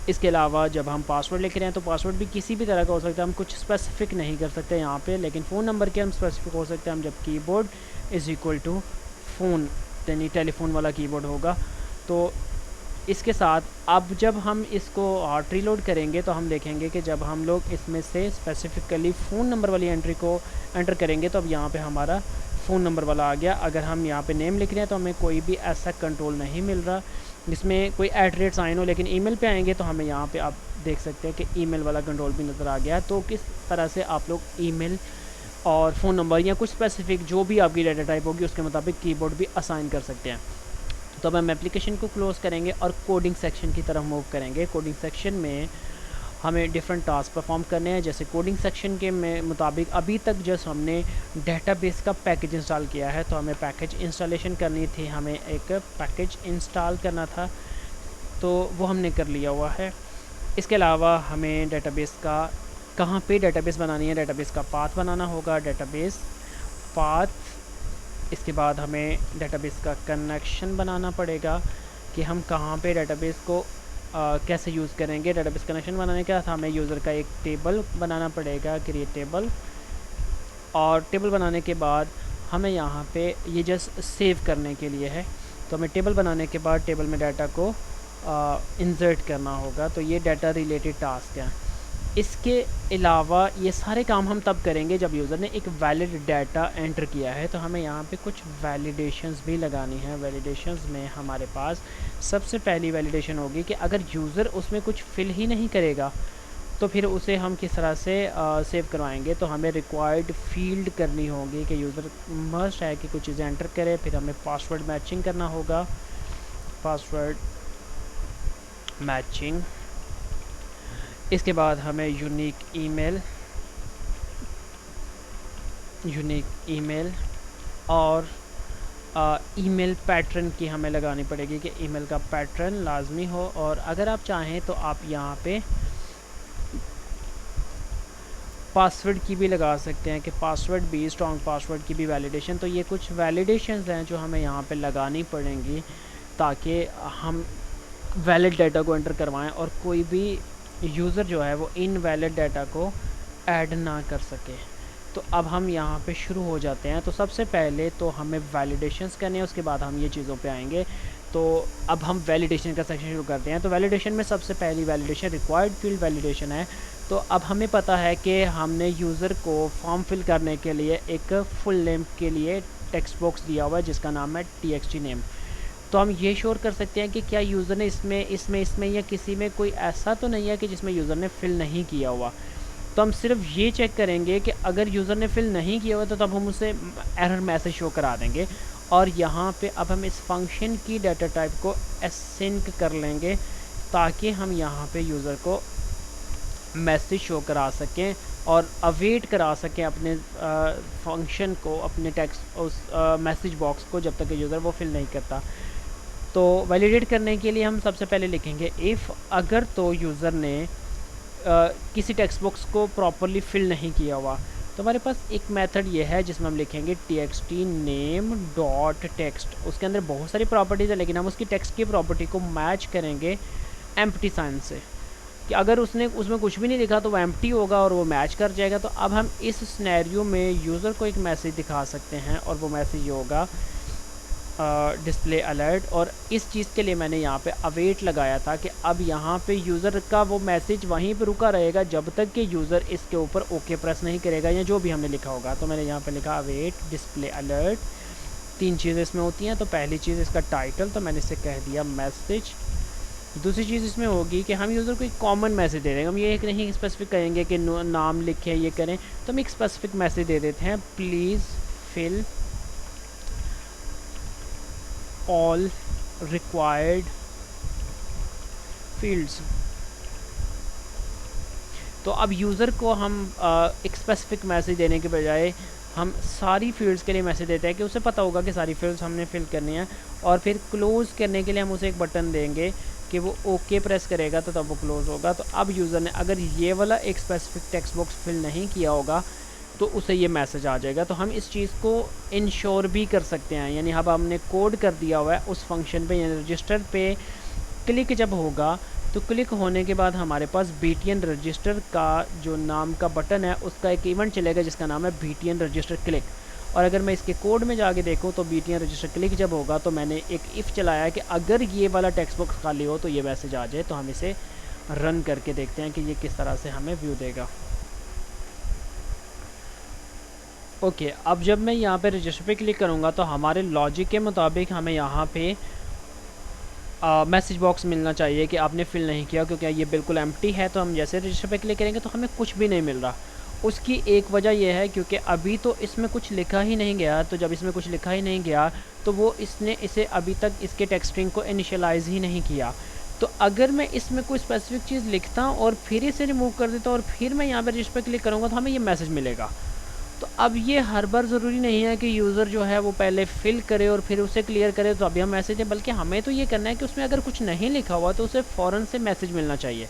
इसके अलावा जब हम पासवर्ड लिख रहे हैं तो पासवर्ड भी किसी भी तरह का हो सकता है, हम कुछ स्पेसिफिक नहीं कर सकते यहाँ पे, लेकिन फ़ोन नंबर के हम स्पेसिफिक हो सकते हैं। हम जब कीबोर्ड = फ़ोन यानी टेलीफोन वाला कीबोर्ड होगा। तो इसके साथ अब जब हम इसको रीलोड करेंगे तो हम देखेंगे कि जब हम लोग इसमें से स्पेसिफिकली फ़ोन नंबर वाली एंट्री को एंटर करेंगे तो अब यहाँ पे हमारा फ़ोन नंबर वाला आ गया। अगर हम यहाँ पे नेम लिख रहे हैं तो हमें कोई भी ऐसा कंट्रोल नहीं मिल रहा, जिसमें कोई @ साइन हो, लेकिन ईमेल पे आएंगे तो हमें यहाँ पे आप देख सकते हैं कि ईमेल वाला कंट्रोल भी नज़र आ गया। तो किस तरह से आप लोग ईमेल और फ़ोन नंबर या कुछ स्पेसिफिक जो भी आपकी डाटा टाइप होगी उसके मुताबिक कीबोर्ड भी असाइन कर सकते हैं। तो अब हम एप्लीकेशन को क्लोज़ करेंगे और कोडिंग सेक्शन की तरफ मूव करेंगे। कोडिंग सेक्शन में हमें डिफरेंट टास्क परफॉर्म करने हैं। जैसे कोडिंग सेक्शन के मुताबिक अभी तक जैसे हमने डेटाबेस का पैकेज इंस्टॉल किया है तो हमें पैकेज इंस्टॉलेशन करनी थी, हमें एक पैकेज इंस्टॉल करना था, तो वो हमने कर लिया हुआ है। इसके अलावा हमें डेटाबेस का कहाँ पे डेटाबेस बनानी है, डेटाबेस का पाथ बनाना होगा, डेटाबेस पाथ। इसके बाद हमें डेटाबेस का कनेक्शन बनाना पड़ेगा कि हम कहाँ पे डेटाबेस को कैसे यूज़ करेंगे। डेटाबेस कनेक्शन बनाने के बाद हमें यूज़र का एक टेबल बनाना पड़ेगा, क्रिएट टेबल। और टेबल बनाने के बाद हमें यहाँ पे ये जस्ट सेव करने के लिए है, तो हमें टेबल बनाने के बाद टेबल में डाटा को इंसर्ट करना होगा। तो ये डाटा रिलेटेड टास्क हैं। इसके अलावा ये सारे काम हम तब करेंगे जब यूज़र ने एक वैलिड डाटा एंटर किया है। तो हमें यहाँ पे कुछ वैलिडेशंस भी लगानी है। वैलिडेशंस में हमारे पास सबसे पहली वैलिडेशन होगी कि अगर यूज़र उसमें कुछ फिल ही नहीं करेगा तो फिर उसे हम किस तरह से सेव करवाएंगे। तो हमें रिक्वायर्ड फील्ड करनी होगी कि यूज़र मस्ट है कि कुछ चीज़ें एंटर करे। फिर हमें पासवर्ड मैचिंग करना होगा, पासवर्ड मैचिंग। इसके बाद हमें यूनिक ईमेल और ईमेल पैटर्न की हमें लगानी पड़ेगी कि ईमेल का पैटर्न लाजमी हो। और अगर आप चाहें तो आप यहाँ पे पासवर्ड की भी लगा सकते हैं कि पासवर्ड भी, स्ट्रॉन्ग पासवर्ड की भी वैलिडेशन। तो ये कुछ वैलिडेशंस हैं जो हमें यहाँ पे लगानी पड़ेंगी ताकि हम वैलिड डाटा को एंटर करवाएं और कोई भी यूज़र जो है वो इनवैलिड डाटा को ऐड ना कर सके। तो अब हम यहाँ पे शुरू हो जाते हैं। तो सबसे पहले तो हमें वैलिडेशंस करने हैं, उसके बाद हम ये चीज़ों पे आएंगे। तो अब हम वैलिडेशन का सेक्शन शुरू करते हैं। तो वैलिडेशन में सबसे पहली वैलिडेशन रिक्वायर्ड फील्ड वैलिडेशन है। तो अब हमें पता है कि हमने यूज़र को फॉर्म फिल करने के लिए एक फुल नेम के लिए टेक्स्ट बॉक्स दिया हुआ है जिसका नाम है txt नेम। तो हम ये श्योर कर सकते हैं कि क्या यूज़र ने इसमें या किसी में कोई ऐसा तो नहीं है कि जिसमें यूज़र ने फिल नहीं किया हुआ। तो हम सिर्फ ये चेक करेंगे कि अगर यूज़र ने फिल नहीं किया हुआ तो तब हम उसे एरर मैसेज शो करा देंगे। और यहाँ पे अब हम इस फंक्शन की डाटा टाइप को एसिंक कर लेंगे ताकि हम यहाँ पे यूज़र को मैसेज शो करा सकें और अवेट करा सकें अपने फंक्शन को, अपने टेक्स्ट उस मैसेज बॉक्स को जब तक यूज़र वो फिल नहीं करता। तो वैलिडेट करने के लिए हम सबसे पहले लिखेंगे इफ़ अगर तो यूज़र ने किसी टेक्स्ट बॉक्स को प्रॉपरली फिल नहीं किया हुआ। तो हमारे पास एक मेथड ये है जिसमें हम लिखेंगे txt name डॉट टेक्स्ट। उसके अंदर बहुत सारी प्रॉपर्टीज़ है लेकिन हम उसकी टेक्स्ट की प्रॉपर्टी को मैच करेंगे एम्प्टी साइन से कि अगर उसने उसमें कुछ भी नहीं लिखा तो वो एम्प्टी होगा और वो मैच कर जाएगा। तो अब हम इस सिनेरियो में यूज़र को एक मैसेज दिखा सकते हैं और वो मैसेज ये होगा डिस्प्ले अलर्ट। और इस चीज़ के लिए मैंने यहाँ पे अवेट लगाया था कि अब यहाँ पे यूज़र का वो मैसेज वहीं पे रुका रहेगा जब तक कि यूज़र इसके ऊपर ओके प्रेस नहीं करेगा या जो भी हमने लिखा होगा। तो मैंने यहाँ पे लिखा अवेट डिस्प्ले अलर्ट। 3 चीज़ें इसमें होती हैं। तो पहली चीज़ इसका टाइटल, तो मैंने इसे कह दिया मैसेज। दूसरी चीज़ इसमें होगी कि हम यूज़र को एक कॉमन मैसेज दे देंगे। हम ये एक नहीं स्पेसिफिक करेंगे कि नाम लिखें ये करें, तो हम एक स्पेसिफिक मैसेज दे देते हैं please fill all required fields. तो अब यूज़र को हम एक स्पेसिफिक मैसेज देने के बजाय हम सारी फील्ड्स के लिए मैसेज देते हैं कि उसे पता होगा कि सारी फील्ड्स हमने फिल करनी है। और फिर क्लोज़ करने के लिए हम उसे एक बटन देंगे कि वो ओके प्रेस करेगा तो तब वो क्लोज़ होगा। तो अब यूज़र ने अगर ये वाला एक स्पेसिफिक टेक्स्ट बॉक्स फिल नहीं किया होगा तो उसे ये मैसेज आ जाएगा। तो हम इस चीज़ को इंश्योर भी कर सकते हैं, यानी अब हमने कोड कर दिया हुआ है उस फंक्शन पे, यानी रजिस्टर पे क्लिक जब होगा तो क्लिक होने के बाद हमारे पास BTN रजिस्टर का जो नाम का बटन है उसका एक इवेंट चलेगा जिसका नाम है BTN रजिस्टर क्लिक। और अगर मैं इसके कोड में जाके देखूं तो BTN रजिस्टर क्लिक जब होगा तो मैंने एक इफ़ चलाया है कि अगर ये वाला टेक्स्ट बॉक्स खाली हो तो ये मैसेज आ जाए। तो हम इसे रन करके देखते हैं कि ये किस तरह से हमें व्यू देगा। ओके, अब जब मैं यहाँ पे रजिस्टर पे क्लिक करूँगा तो हमारे लॉजिक के मुताबिक हमें यहाँ पे मैसेज बॉक्स मिलना चाहिए कि आपने फिल नहीं किया, क्योंकि ये बिल्कुल एम्प्टी है। तो हम जैसे रजिस्टर पे क्लिक करेंगे तो हमें कुछ भी नहीं मिल रहा। उसकी एक वजह यह है क्योंकि अभी तो इसमें कुछ लिखा ही नहीं गया। तो जब इसमें कुछ लिखा ही नहीं गया तो वो इसने इसे अभी तक इसके टेक्स्ट स्ट्रिंग को इनिशियलाइज ही नहीं किया। तो अगर मैं इसमें कोई स्पेसिफिक चीज़ लिखता हूँ और फिर इसे रिमूव कर देता हूँ और फिर मैं यहाँ पर रजिस्टर पे क्लिक करूँगा तो हमें ये मैसेज मिलेगा। तो अब ये हर बार ज़रूरी नहीं है कि यूज़र जो है वो पहले फ़िल करे और फिर उसे क्लियर करे तो अभी हम मैसेज दें, बल्कि हमें तो ये करना है कि उसमें अगर कुछ नहीं लिखा हुआ तो उसे फ़ौरन से मैसेज मिलना चाहिए।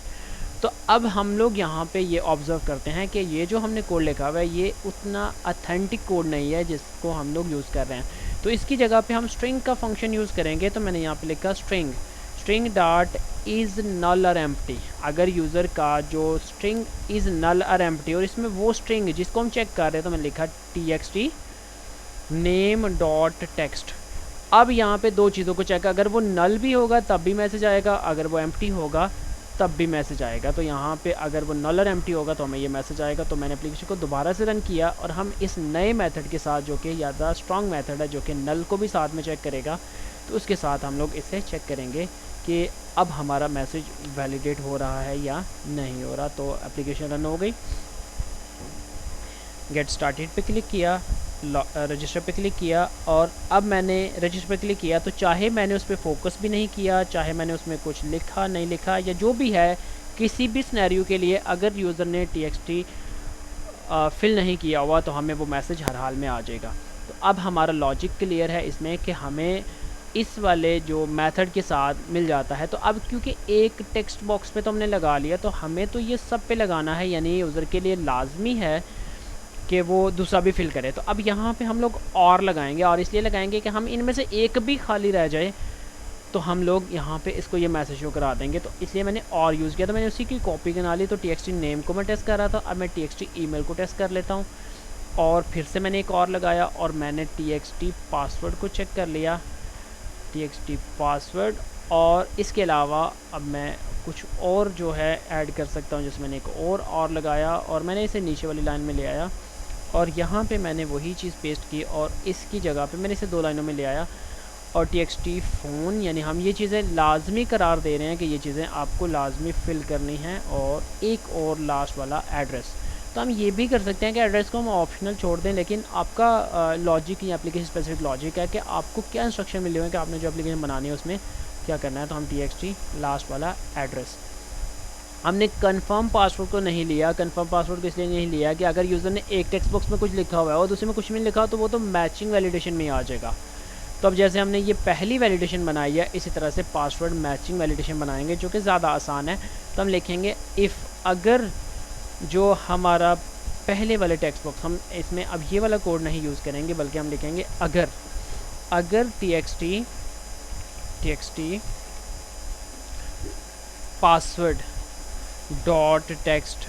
तो अब हम लोग यहाँ पे ये ऑब्ज़र्व करते हैं कि ये जो हमने कोड लिखा हुआ है ये उतना ऑथेंटिक कोड नहीं है जिसको हम लोग यूज़ कर रहे हैं। तो इसकी जगह पे हम स्ट्रिंग का फंक्शन यूज़ करेंगे। तो मैंने यहाँ पे लिखा स्ट्रिंग डॉट इज़ नल और एम्प्टी। अगर यूज़र का जो स्ट्रिंग इज़ नल और एम्प्टी और इसमें वो स्ट्रिंग जिसको हम चेक कर रहे हैं तो मैंने लिखा txt नेम डॉट टेक्स्ट। अब यहाँ पे दो चीज़ों को चेक, अगर वो नल भी होगा तब भी मैसेज आएगा, अगर वो एम्प्टी होगा तब भी मैसेज आएगा। तो यहाँ पे अगर वो नल और एम्प्टी होगा तो हमें ये मैसेज आएगा। तो मैंने एप्लीकेशन को दोबारा से रन किया और हम इस नए मेथड के साथ जो कि ज़्यादा स्ट्रॉन्ग मेथड है जो कि नल को भी साथ में चेक करेगा, तो उसके साथ हम लोग इसे चेक करेंगे कि अब हमारा मैसेज वैलिडेट हो रहा है या नहीं हो रहा। तो एप्लीकेशन रन हो गई। गेट स्टार्टेड पे क्लिक किया, रजिस्टर पे क्लिक किया और अब मैंने रजिस्टर पे क्लिक किया तो चाहे मैंने उस पर फोकस भी नहीं किया, चाहे मैंने उसमें कुछ लिखा नहीं लिखा या जो भी है, किसी भी सिनेरियो के लिए अगर यूज़र ने txt फिल नहीं किया हुआ तो हमें वो मैसेज हर हाल में आ जाएगा। तो अब हमारा लॉजिक क्लियर है इसमें कि हमें इस वाले जो मेथड के साथ मिल जाता है। तो अब क्योंकि एक टेक्स्ट बॉक्स पे तो हमने लगा लिया तो हमें तो ये सब पे लगाना है, यानी यूज़र के लिए लाजमी है कि वो दूसरा भी फिल करे। तो अब यहाँ पे हम लोग और लगाएंगे, और इसलिए लगाएंगे कि हम इनमें से एक भी खाली रह जाए तो हम लोग यहाँ पे इसको ये मैसेज शो करा देंगे। तो इसलिए मैंने और यूज़ किया। तो मैंने उसी की कॉपी बना ली। तो txt नेम को मैं टेस्ट कर रहा था, अब मैं txt ईमेल को टेस्ट कर लेता हूँ। और फिर से मैंने एक और लगाया और मैंने txt पासवर्ड को चेक कर लिया, txt पासवर्ड। और इसके अलावा अब मैं कुछ और जो है ऐड कर सकता हूँ, जैसे मैंने एक और लगाया और मैंने इसे नीचे वाली लाइन में ले आया और यहाँ पे मैंने वही चीज़ पेस्ट की और इसकी जगह पे मैंने इसे दो लाइनों में ले आया और txt फ़ोन, यानी हम ये चीज़ें लाजमी करार दे रहे हैं कि ये चीज़ें आपको लाजमी फ़िल करनी हैं। और एक और लास्ट वाला एड्रेस, तो हम ये भी कर सकते हैं कि एड्रेस को हम ऑप्शनल छोड़ दें, लेकिन आपका लॉजिक या एप्लीकेशन स्पेसिफिक लॉजिक है कि आपको क्या इंस्ट्रक्शन मिले हुए हैं कि आपने जो एप्लीकेशन बनानी है उसमें क्या करना है। तो हम txt लास्ट वाला एड्रेस, हमने कंफर्म पासवर्ड को नहीं लिया। कंफर्म पासवर्ड को इसलिए नहीं लिया कि अगर यूज़र ने एक टेक्स्ट बॉक्स में कुछ लिखा हुआ है और दूसरे में कुछ नहीं लिखा हो तो वो तो मैचिंग वैलिडेशन में आ जाएगा। तो अब जैसे हमने ये पहली वैलिडेशन बनाई है, इसी तरह से पासवर्ड मैचिंग वैलिडेशन बनाएंगे जो कि ज़्यादा आसान है। तो हम लिखेंगे इफ़, अगर जो हमारा पहले वाले टेक्स्ट बॉक्स, हम इसमें अब ये वाला कोड नहीं यूज़ करेंगे बल्कि हम लिखेंगे अगर txt पासवर्ड डॉट टेक्स्ट,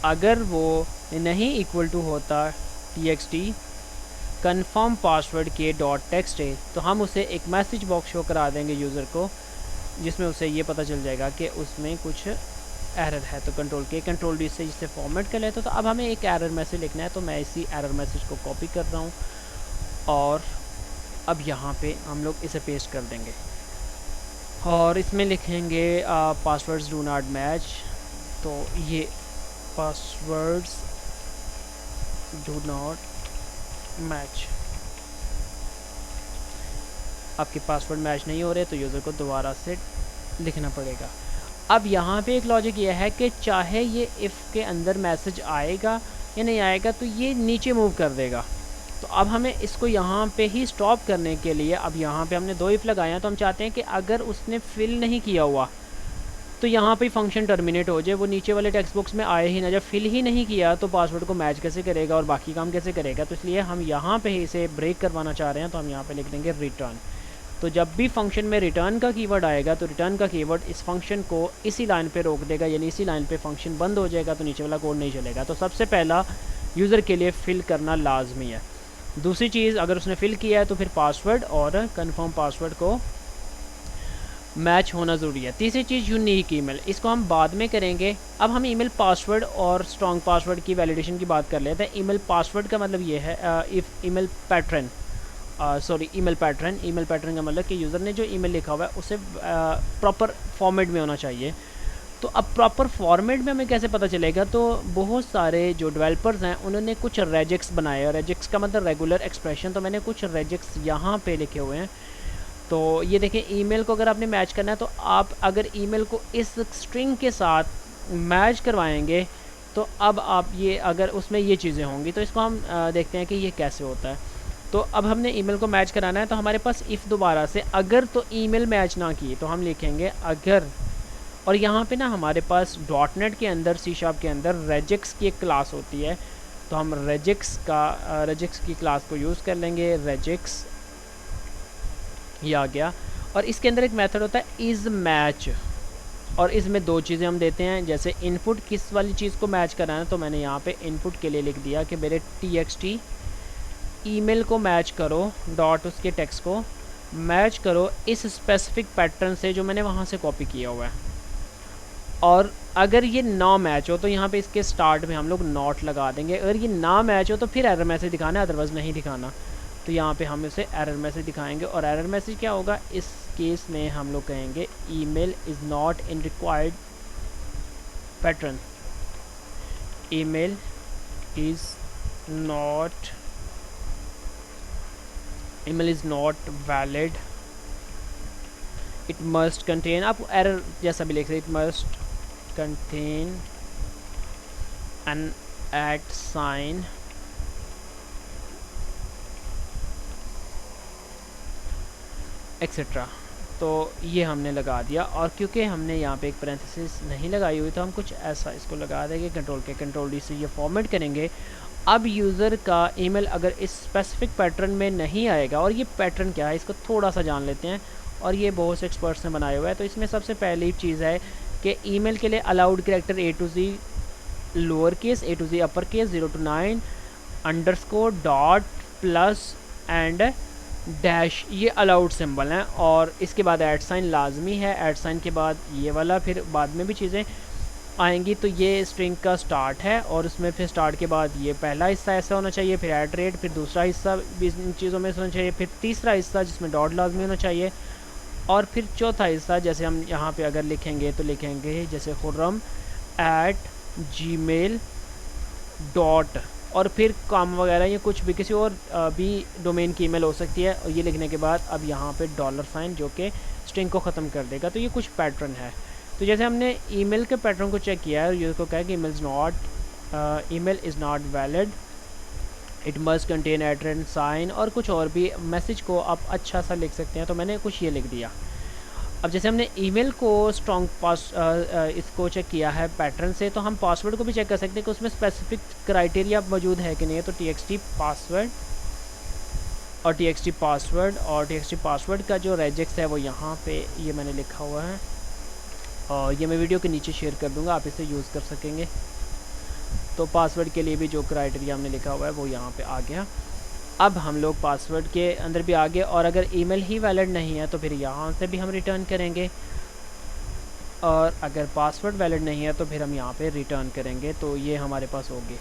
अगर वो नहीं इक्वल टू होता txt कंफर्म पासवर्ड के डॉट टेक्स्ट है, तो हम उसे एक मैसेज बॉक्स शो करा देंगे यूज़र को, जिसमें उसे ये पता चल जाएगा कि उसमें कुछ एरर है। तो कंट्रोल डी से जिसे फॉर्मेट कर लेते। तो अब हमें एक एरर मैसेज लिखना है, तो मैं इसी एरर मैसेज को कॉपी कर रहा हूँ और अब यहाँ पे हम लोग इसे पेस्ट कर देंगे और इसमें लिखेंगे पासवर्ड्स डू नॉट मैच। तो ये पासवर्ड्स डू नॉट मैच, आपके पासवर्ड मैच नहीं हो रहे तो यूज़र को दोबारा से लिखना पड़ेगा। अब यहाँ पे एक लॉजिक ये है कि चाहे ये इफ़ के अंदर मैसेज आएगा या नहीं आएगा तो ये नीचे मूव कर देगा। तो अब हमें इसको यहाँ पे ही स्टॉप करने के लिए, अब यहाँ पे हमने दो इफ़ लगाए हैं, तो हम चाहते हैं कि अगर उसने फिल नहीं किया हुआ तो यहाँ पे फंक्शन टर्मिनेट हो जाए, वो नीचे वाले टेक्स्ट बॉक्स में आए ही ना। जब फिल ही नहीं किया तो पासवर्ड को मैच कैसे करेगा और बाकी काम कैसे करेगा। तो इसलिए हम यहाँ पे ही इसे ब्रेक करवाना चाह रहे हैं। तो हम यहाँ पे लिख देंगे रिटर्न। तो जब भी फंक्शन में रिटर्न का कीवर्ड आएगा तो रिटर्न का कीवर्ड इस फंक्शन को इसी लाइन पे रोक देगा, यानी इसी लाइन पे फंक्शन बंद हो जाएगा, तो नीचे वाला कोड नहीं चलेगा। तो सबसे पहला यूज़र के लिए फ़िल करना लाजमी है। दूसरी चीज़, अगर उसने फ़िल किया है तो फिर पासवर्ड और कंफर्म पासवर्ड को मैच होना ज़रूरी है। तीसरी चीज़ यूनिक ईमेल, इसको हम बाद में करेंगे। अब हम ईमेल पासवर्ड और स्ट्रॉन्ग पासवर्ड की वैलिडेशन की बात कर लेते हैं। ईमेल पासवर्ड का मतलब ये है if email pattern sorry email pattern का मतलब कि यूज़र ने जो ईमेल लिखा हुआ है उसे प्रॉपर फॉर्मेट में होना चाहिए। तो अब प्रॉपर फॉर्मेट में हमें कैसे पता चलेगा, तो बहुत सारे जो डेवलपर्स हैं उन्होंने कुछ रेजेक्स बनाए हैं। रेजेक्स का मतलब रेगुलर एक्सप्रेशन, तो मैंने कुछ रेजेक्स यहाँ पे लिखे हुए हैं। तो ये देखें, ईमेल को अगर आपने मैच करना है तो आप अगर ईमेल को इस स्ट्रिंग के साथ मैच करवाएंगे तो अब आप ये अगर उसमें ये चीज़ें होंगी, तो इसको हम देखते हैं कि ये कैसे होता है। तो अब हमने ईमेल को मैच कराना है, तो हमारे पास इफ़ दोबारा से अगर तो ईमेल मैच ना की तो हम लिखेंगे अगर, और यहाँ पे ना हमारे पास डॉटनेट के अंदर सी शार्प के अंदर रेजेक्स की एक क्लास होती है, तो हम रेजेक्स की क्लास को यूज़ कर लेंगे। रेजेक्स ये आ गया, और इसके अंदर एक मेथड होता है इज़ मैच, और इसमें दो चीज़ें हम देते हैं। जैसे इनपुट किस वाली चीज़ को मैच कराना है, तो मैंने यहाँ पे इनपुट के लिए लिख दिया कि मेरे txt ईमेल को मैच करो, डॉट उसके टेक्स्ट को मैच करो इस स्पेसिफिक पैटर्न से जो मैंने वहाँ से कॉपी किया हुआ है। और अगर ये ना मैच हो तो यहाँ पे इसके स्टार्ट में हम लोग नॉट लगा देंगे। अगर ये ना मैच हो तो फिर एरर मैसेज दिखाना है, अदरवाइज़ नहीं दिखाना। तो यहाँ पे हम इसे एरर मैसेज दिखाएंगे, और एरर मैसेज क्या होगा इस केस में हम लोग कहेंगे email is not in required pattern, email is not valid, it must contain, आप एरर जैसा भी लिख रहे, it must contain an @, etcetera. तो ये हमने लगा दिया, और क्योंकि हमने यहाँ पे एक पैरेंथेसिस नहीं लगाई हुई तो हम कुछ ऐसा इसको लगा देंगे, कंट्रोल डी से ये फॉर्मेट करेंगे। अब यूज़र का ईमेल अगर इस स्पेसिफिक पैटर्न में नहीं आएगा, और ये पैटर्न क्या है इसको थोड़ा सा जान लेते हैं, और ये बहुत से एक्सपर्ट्स ने बनाया हुआ है। तो इसमें सबसे पहली चीज़ है कि ईमेल के लिए allowed character A to Z lower case, A to Z upper case, 0 to 9, underscore, dot, plus and dash, ये अलाउड सिंबल हैं। और इसके बाद @ लाजमी है, @ के बाद ये वाला, फिर बाद में भी चीज़ें आएंगी। तो ये स्ट्रिंग का स्टार्ट है, और उसमें फिर स्टार्ट के बाद ये पहला हिस्सा ऐसा होना चाहिए, फिर @ फिर दूसरा हिस्सा भी इन चीज़ों में होना चाहिए, फिर तीसरा हिस्सा जिसमें डॉट लाजमी होना चाहिए, और फिर चौथा हिस्सा जैसे हम यहाँ पे अगर लिखेंगे तो लिखेंगे जैसे खुर्रम @gmail डॉट, और फिर काम वगैरह या कुछ भी किसी और भी डोमेन की ईमेल हो सकती है। और ये लिखने के बाद अब यहाँ पे $, जो कि स्ट्रिंग को ख़त्म कर देगा। तो ये कुछ पैटर्न है। तो जैसे हमने ईमेल के पैटर्न को चेक किया है, और यूज़र को कहा कि email is not valid, it must contain @, और कुछ और भी मैसेज को आप अच्छा सा लिख सकते हैं। तो मैंने कुछ ये लिख दिया। अब जैसे हमने ईमेल को स्ट्रॉन्ग इसको चेक किया है पैटर्न से, तो हम पासवर्ड को भी चेक कर सकते हैं कि उसमें स्पेसिफिक क्राइटेरिया मौजूद है कि नहीं है। तो txt पासवर्ड और txt पासवर्ड का जो रेजेक्स है वो यहाँ पे ये मैंने लिखा हुआ है, और ये मैं वीडियो के नीचे शेयर कर दूँगा, आप इसे यूज़ कर सकेंगे। तो पासवर्ड के लिए भी जो क्राइटेरिया हमने लिखा हुआ है वो यहाँ पे आ गया। अब हम लोग पासवर्ड के अंदर भी आ गए, और अगर ईमेल ही वैलिड नहीं है तो फिर यहाँ से भी हम रिटर्न करेंगे, और अगर पासवर्ड वैलिड नहीं है तो फिर हम यहाँ पे रिटर्न करेंगे। तो ये हमारे पास होगी।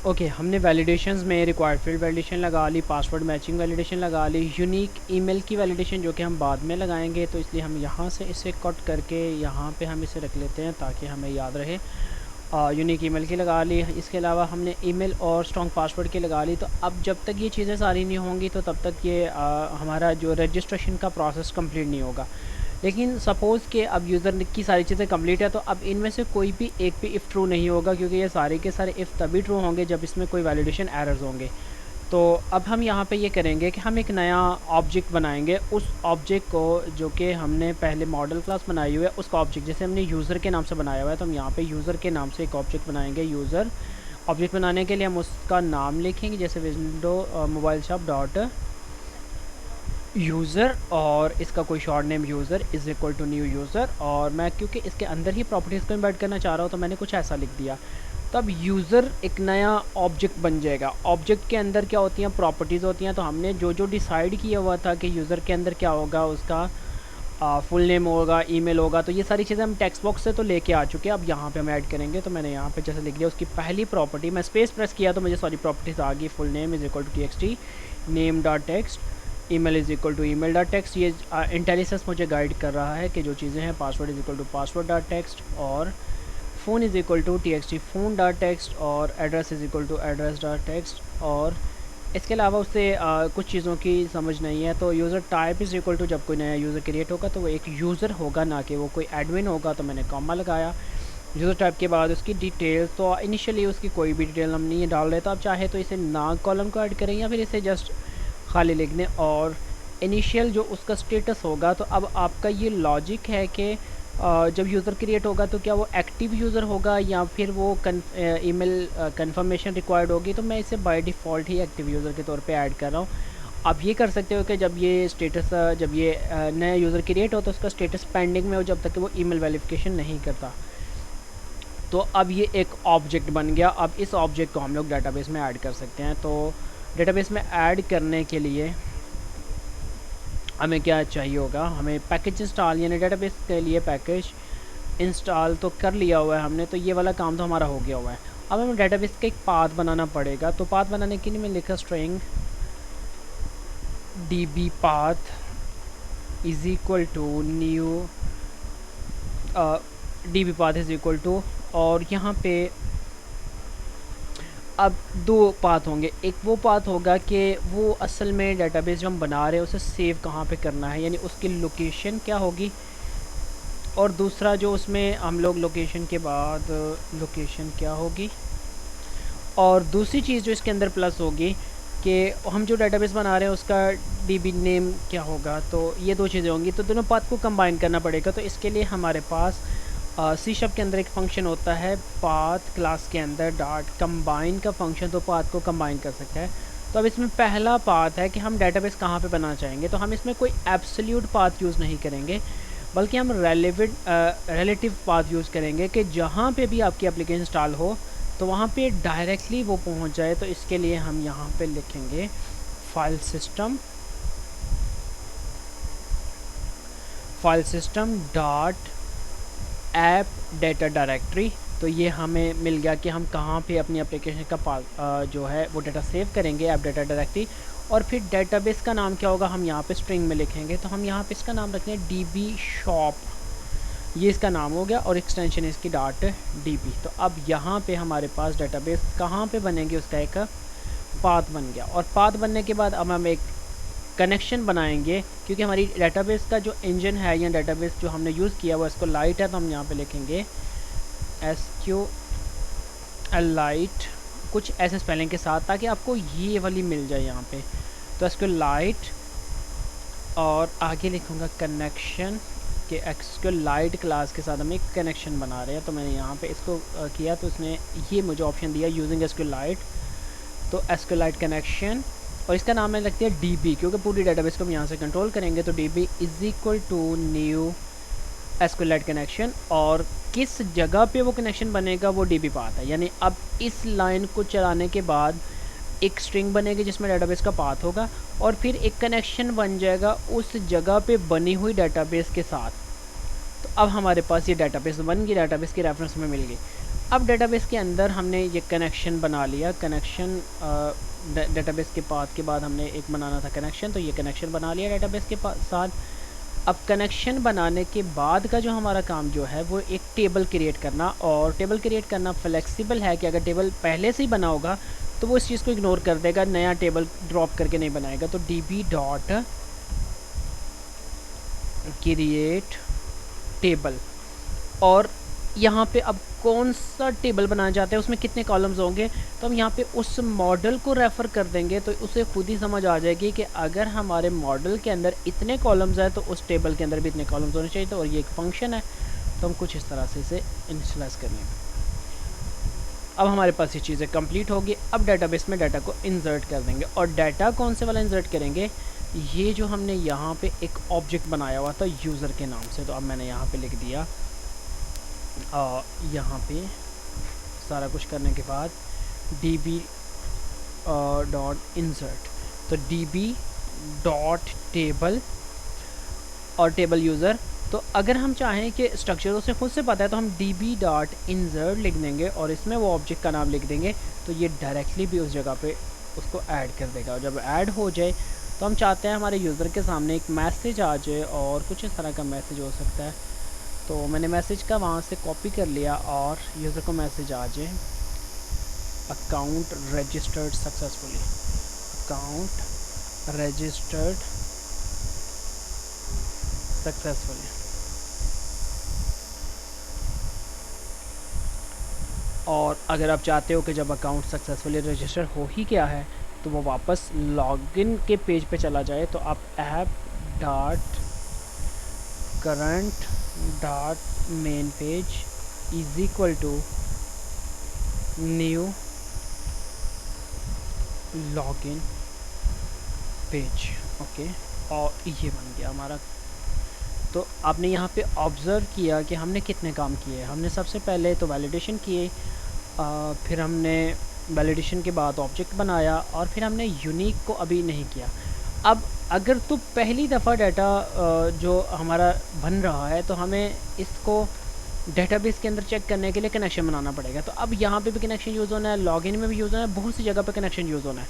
ओके, हमने वैलिडेशंस में रिक्वायर्ड फील्ड वैलिडेशन लगा ली, पासवर्ड मैचिंग वैलिडेशन लगा ली, यूनिक ईमेल की वैलिडेशन जो कि हम बाद में लगाएंगे, तो इसलिए हम यहाँ से इसे कट करके यहाँ पे हम इसे रख लेते हैं ताकि हमें याद रहे। यूनिक ईमेल की लगा ली। इसके अलावा हमने ईमेल और स्ट्रॉन्ग पासवर्ड की लगा ली। तो अब जब तक ये चीज़ें सारी नहीं होंगी तो तब तक ये हमारा जो रजिस्ट्रेशन का प्रोसेस कंप्लीट नहीं होगा। लेकिन सपोज़ कि अब यूज़र की सारी चीज़ें कंप्लीट है, तो अब इनमें से कोई भी एक भी इफ़ ट्रू नहीं होगा, क्योंकि ये सारे के सारे इफ़ तभी ट्रू होंगे जब इसमें कोई वैलिडेशन एरर्स होंगे। तो अब हम यहाँ पे ये करेंगे कि हम एक नया ऑब्जेक्ट बनाएंगे। उस ऑब्जेक्ट को जो कि हमने पहले मॉडल क्लास बनाई हुई है उसका ऑब्जेक्ट, जैसे हमने यूज़र के नाम से बनाया हुआ है, तो हम यहाँ पे यूज़र के नाम से एक ऑब्जेक्ट बनाएंगे। यूज़र ऑब्जेक्ट बनाने के लिए हम उसका नाम लिखेंगे, जैसे window mobile shop dot user, और इसका कोई short name user is equal to new user. और मैं क्योंकि इसके अंदर ही प्रॉपर्टीज़ को इम्बेड करना चाह रहा हूँ तो मैंने कुछ ऐसा लिख दिया। तो अब यूज़र एक नया ऑब्जेक्ट बन जाएगा। ऑब्जेक्ट के अंदर क्या होती हैं, प्रॉपर्टीज़ होती हैं। तो हमने जो जो डिसाइड किया हुआ था कि यूज़र के अंदर क्या होगा, उसका फुल नेम होगा, ईमेल होगा, तो ये सारी चीज़ें हम टेक्स्ट बॉक्स से तो लेके आ चुके हैं। अब यहाँ पे हम ऐड करेंगे, तो मैंने यहाँ पे जैसे लिख दिया उसकी पहली प्रॉपर्टी, मैं स्पेस प्रेस किया तो मुझे सारी प्रॉपर्टीज़ आ गई। Full name is equal to TXT, name dot text, email is equal to email dot text. ये इंटेलिजेंस मुझे गाइड कर रहा है कि जो चीज़ें हैं, password is equal to password dot text, और phone is equal to TXT phone dot text, और address is equal to address dot text. और इसके अलावा उससे कुछ चीज़ों की समझ नहीं है, तो user type is equal to, जब कोई नया यूज़र क्रिएट होगा तो वो एक यूज़र होगा, ना कि वो कोई एडमिन होगा, तो मैंने कॉमा लगाया। यूज़र टाइप के बाद उसकी डिटेल, तो इनिशियली उसकी कोई भी डिटेल हम नहीं डाल रहे, तो आप चाहे तो इसे ना कॉलम को ऐड करें या फिर इसे जस्ट खाली लिख दें। और इनिशियल जो उसका स्टेटस होगा, तो अब आपका ये लॉजिक है कि जब यूज़र क्रिएट होगा तो क्या वो एक्टिव यूज़र होगा या फिर वो ईमेल कंफर्मेशन रिक्वायर्ड होगी, तो मैं इसे by default he active user के तौर पे ऐड कर रहा हूँ। आप ये कर सकते हो कि जब ये स्टेटस जब ये नया यूज़र क्रिएट हो तो उसका स्टेटस पेंडिंग में हो, जब तक कि वो ईमेल वेरिफिकेशन नहीं करता। तो अब ये एक ऑब्जेक्ट बन गया। अब इस ऑब्जेक्ट को हम लोग डेटाबेस में ऐड कर सकते हैं। तो डेटाबेस में ऐड करने के लिए हमें क्या चाहिए होगा, हमें पैकेज इंस्टॉल, यानी डेटाबेस के लिए पैकेज इंस्टॉल तो कर लिया हुआ है हमने, तो ये वाला काम तो हमारा हो गया हुआ है। अब हमें डेटाबेस का एक पाथ बनाना पड़ेगा। तो पाथ बनाने के लिए मैं लिखा string db path is equal to new db path is equal to, और यहाँ पे अब दो पाथ होंगे। एक वो पाथ होगा कि वो असल में डेटाबेस जो हम बना रहे हैं उसे सेव कहाँ पे करना है, यानी उसकी लोकेशन क्या होगी। और दूसरा जो उसमें हम लोग लोकेशन के बाद लोकेशन क्या होगी, और दूसरी चीज़ जो इसके अंदर प्लस होगी कि हम जो डेटाबेस बना रहे हैं उसका DB नेम क्या होगा। तो ये दो चीज़ें होंगी, तो दोनों पाथ को कंबाइन करना पड़ेगा। तो इसके लिए हमारे पास C# के अंदर एक फंक्शन होता है पाथ क्लास के अंदर डॉट कंबाइन का फंक्शन, तो पाथ को कंबाइन कर सकता है। तो अब इसमें पहला पाथ है कि हम डेटाबेस कहाँ पे बनाना चाहेंगे, तो हम इसमें कोई एब्सोल्यूट पाथ यूज़ नहीं करेंगे, बल्कि हम रिलेटिव पाथ यूज़ करेंगे कि जहाँ पे भी आपकी एप्लीकेशन इंस्टॉल हो तो वहाँ पे डायरेक्टली वो पहुँच जाए। तो इसके लिए हम यहाँ पे लिखेंगे file system dot app data directory. तो ये हमें मिल गया कि हम कहाँ पे अपनी एप्लीकेशन का जो है वो डेटा सेव करेंगे, ऐप डेटा डायरेक्टरी। और फिर डेटाबेस का नाम क्या होगा, हम यहाँ पे स्ट्रिंग में लिखेंगे। तो हम यहाँ पे इसका नाम रखते हैं DB shop, ये इसका नाम हो गया, और एक्सटेंशन इसकी .db। तो अब यहाँ पे हमारे पास डेटाबेस कहाँ पे बनेंगे उसका एक पाथ बन गया। और पाथ बनने के बाद अब हम एक कनेक्शन बनाएंगे, क्योंकि हमारी डेटाबेस का जो इंजन है या डेटाबेस जो हमने यूज़ किया हुआ इसको लाइट है, तो हम यहाँ पे लिखेंगे SQLite कुछ ऐसे स्पेलिंग के साथ, ताकि आपको ये वाली मिल जाए यहाँ पे। तो SQLite और आगे लिखूँगा कनेक्शन के SQLite क्लास के साथ हम एक कनेक्शन बना रहे हैं। तो मैंने यहाँ पे इसको किया, तो इसने ये मुझे ऑप्शन दिया यूजिंग SQLite। तो SQLite कनेक्शन, और इसका नाम मैंने रखती है DB, क्योंकि पूरी डेटाबेस को हम यहाँ से कंट्रोल करेंगे। तो DB is equal to new SQLite connection, और किस जगह पे वो कनेक्शन बनेगा वो DB पाथ है। यानी अब इस लाइन को चलाने के बाद एक स्ट्रिंग बनेगी जिसमें डेटाबेस का पाथ होगा, और फिर एक कनेक्शन बन जाएगा उस जगह पे बनी हुई डेटाबेस के साथ। तो अब हमारे पास ये डेटाबेस बन गई, डेटाबेस की रेफरेंस में मिल गई। अब डेटाबेस के अंदर हमने ये कनेक्शन बना लिया, कनेक्शन डेटाबेस के पाथ के बाद हमने एक बनाना था कनेक्शन, तो ये कनेक्शन बना लिया डेटाबेस के साथ। अब कनेक्शन बनाने के बाद का जो हमारा काम जो है वो एक टेबल क्रिएट करना, और टेबल क्रिएट करना फ्लेक्सिबल है कि अगर टेबल पहले से ही बना होगा तो वो इस चीज़ को इग्नोर कर देगा, नया टेबल ड्रॉप करके नहीं बनाएगा। तो DB डॉट क्रिएट टेबल, और यहाँ पे अब कौन सा टेबल बनाना चाहते हैं, उसमें कितने कॉलम्स होंगे, तो हम यहाँ पे उस मॉडल को रेफ़र कर देंगे। तो उसे खुद ही समझ आ जाएगी कि अगर हमारे मॉडल के अंदर इतने कॉलम्स हैं तो उस टेबल के अंदर भी इतने कॉलम्स होने चाहिए। तो और ये एक फंक्शन है, तो हम कुछ इस तरह से इसे इनिशियलाइज कर लेंगे। अब हमारे पास ये चीज़ें कंप्लीट होगी। अब डेटाबेस में डाटा को इंसर्ट कर देंगे, और डाटा कौन से वाला इंसर्ट करेंगे, ये जो हमने यहाँ पे एक ऑब्जेक्ट बनाया हुआ था यूज़र के नाम से। तो अब मैंने यहाँ पे लिख दिया, यहाँ पे सारा कुछ करने के बाद DB डॉट इंसर्ट, तो DB डॉट टेबल, और टेबल यूज़र। तो अगर हम चाहें कि स्ट्रक्चर उसे खुद से पता है तो हम db.insert लिख देंगे और इसमें वो ऑब्जेक्ट का नाम लिख देंगे, तो ये डायरेक्टली भी उस जगह पे उसको ऐड कर देगा। और जब ऐड हो जाए तो हम चाहते हैं हमारे यूज़र के सामने एक मैसेज आ जाए, और कुछ इस तरह का मैसेज हो सकता है। तो मैंने मैसेज का वहाँ से कॉपी कर लिया और यूज़र को मैसेज आ जाए, account registered successfully, account registered successfully. और अगर आप चाहते हो कि जब अकाउंट सक्सेसफुली रजिस्टर हो ही गया है तो वो वापस लॉगिन के पेज पे चला जाए, तो आप app.current.main page is equal to new login page. Okay, और ये बन गया हमारा। तो आपने यहाँ पे ऑब्ज़र्व किया कि हमने कितने काम किए। हमने सबसे पहले तो वैलिडेशन किए, फिर हमने वैलिडेशन के बाद ऑब्जेक्ट बनाया, और फिर हमने यूनिक को अभी नहीं किया। अब अगर तो पहली दफ़ा डाटा जो हमारा बन रहा है तो हमें इसको डेटाबेस के अंदर चेक करने के लिए कनेक्शन बनाना पड़ेगा। तो अब यहाँ पे भी कनेक्शन यूज़ होना है, लॉगिन में भी यूज़ होना है, बहुत सी जगह पे कनेक्शन यूज़ होना है।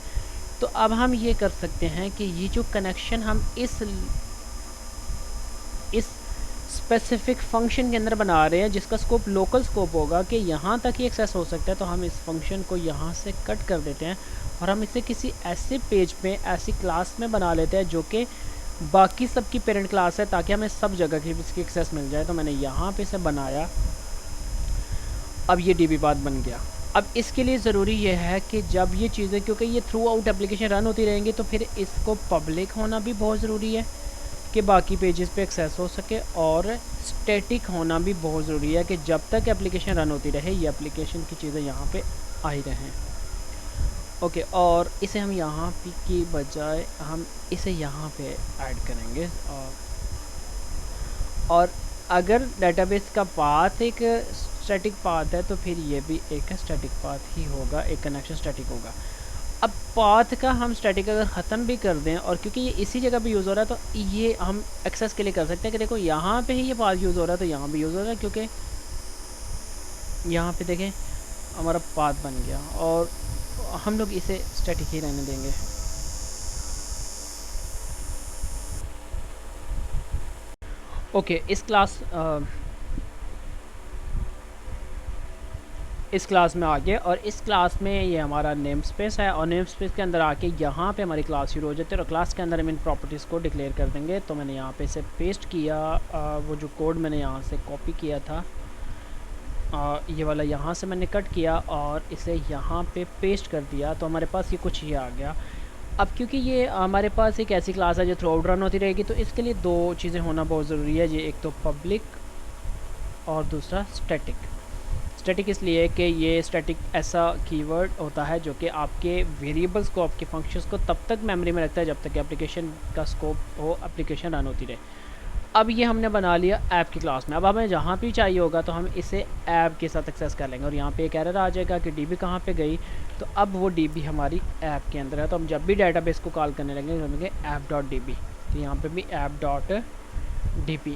तो अब हम ये कर सकते हैं कि ये जो कनेक्शन हम इस स्पेसिफिक फंक्शन के अंदर बना रहे हैं, जिसका स्कोप लोकल स्कोप होगा कि यहाँ तक ही एक्सेस हो सकता है, तो हम इस फंक्शन को यहाँ से कट कर देते हैं और हम इसे किसी ऐसे पेज पे, ऐसी क्लास में बना लेते हैं जो कि बाकी सबकी पेरेंट क्लास है, ताकि हमें सब जगह की इसकी एक्सेस मिल जाए। तो मैंने यहाँ पे इसे बनाया, अब ये dbpath बन गया। अब इसके लिए ज़रूरी यह है कि जब ये चीज़ें, क्योंकि ये थ्रू आउट एप्लीकेशन रन होती रहेंगी, तो फिर इसको पब्लिक होना भी बहुत ज़रूरी है कि बाकी पेजेस पे एक्सेस हो सके, और स्टैटिक होना भी बहुत ज़रूरी है कि जब तक एप्लीकेशन रन होती रहे ये एप्लीकेशन की चीज़ें यहाँ पे आई रहें। ओके, और इसे हम यहाँ की बजाय हम इसे यहाँ पे ऐड करेंगे। और अगर डेटाबेस का पाथ एक स्टैटिक पाथ है तो फिर ये भी एक स्टैटिक पाथ ही होगा, एक कनेक्शन स्टैटिक होगा। अब पाथ का हम स्टैटिक अगर ख़त्म भी कर दें, और क्योंकि ये इसी जगह पे यूज़ हो रहा है, तो ये हम एक्सेस के लिए कर सकते हैं कि देखो यहाँ पे ही ये पाथ यूज़ हो रहा है, तो यहाँ भी यूज़ हो रहा है, क्योंकि यहाँ पे देखें हमारा पाथ बन गया, और हम लोग इसे स्टैटिक ही रहने देंगे। ओके, इस क्लास में आगे, और इस क्लास में ये हमारा नेम स्पेस है, और नेम स्पेस के अंदर आके यहाँ पे हमारी क्लास शुरू हो जाती है, और क्लास के अंदर हम इन प्रॉपर्टीज़ को डिक्लेयर कर देंगे। तो मैंने यहाँ पे इसे पेस्ट किया, वो जो कोड मैंने यहाँ से कॉपी किया था, ये वाला यहाँ से मैंने कट किया और इसे यहाँ पे पेस्ट कर दिया, तो हमारे पास ये कुछ ये आ गया। अब क्योंकि ये हमारे पास एक ऐसी क्लास है जो थ्रू आउट रन होती रहेगी, तो इसके लिए दो चीज़ें होना बहुत ज़रूरी है। ये एक तो पब्लिक और दूसरा स्टैटिक। स्टैटिक इसलिए कि ये स्टैटिक ऐसा कीवर्ड होता है जो कि आपके वेरिएबल्स को, आपके फंक्शंस को तब तक मेमोरी में रखता है जब तक एप्लीकेशन का स्कोप हो, एप्लीकेशन रन होती रहे। अब ये हमने बना लिया ऐप की क्लास में। अब हमें जहाँ भी चाहिए होगा तो हम इसे ऐप के साथ एक्सेस कर लेंगे, और यहाँ पे एक एरर आ जाएगा कि डीबी कहाँ पे गई। तो अब वो डीबी हमारी ऐप के अंदर है, तो हम जब भी डेटाबेस को कॉल करने लगेंगे तो हमें ऐप.db, तो यहाँ पे भी ऐप.db,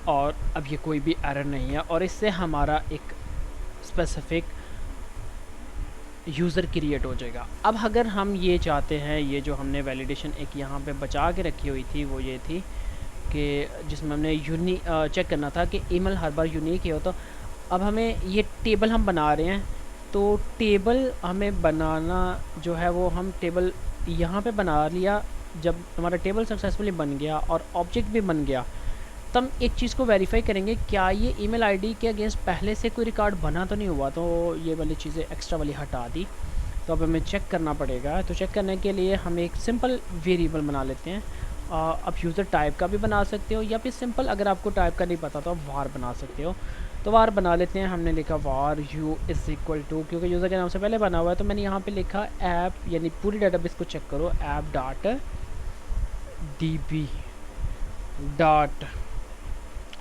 और अब ये कोई भी एरर नहीं है, और इससे हमारा एक स्पेसिफिक यूज़र क्रिएट हो जाएगा। अब अगर हम ये चाहते हैं, ये जो हमने वैलिडेशन एक यहाँ पे बचा के रखी हुई थी, वो ये थी कि जिसमें हमने चेक करना था कि ईमेल हर बार यूनिक ही हो, तो अब हमें ये टेबल हम बना रहे हैं, तो टेबल हमें बनाना जो है वो हम टेबल यहाँ पे बना लिया। जब हमारा टेबल सक्सेसफुली बन गया और ऑब्जेक्ट भी बन गया, तब एक चीज़ को वेरीफाई करेंगे, क्या ये ईमेल आईडी के अगेंस्ट पहले से कोई रिकॉर्ड बना तो नहीं हुआ। तो ये वाली चीज़ें एक्स्ट्रा वाली हटा दी, तो अब हमें चेक करना पड़ेगा। तो चेक करने के लिए हम एक सिंपल वेरिएबल बना लेते हैं। अब यूज़र टाइप का भी बना सकते हो, या फिर सिंपल अगर आपको टाइप का नहीं पता तो आप वार बना सकते हो। तो वार बना लेते हैं। हमने लिखा वार u इज़ इक्वल टू, क्योंकि यूज़र के नाम से पहले बना हुआ है, तो मैंने यहाँ पे लिखा ऐप, यानी पूरी डेटाबेस को चेक करो, ऐप.db डॉट,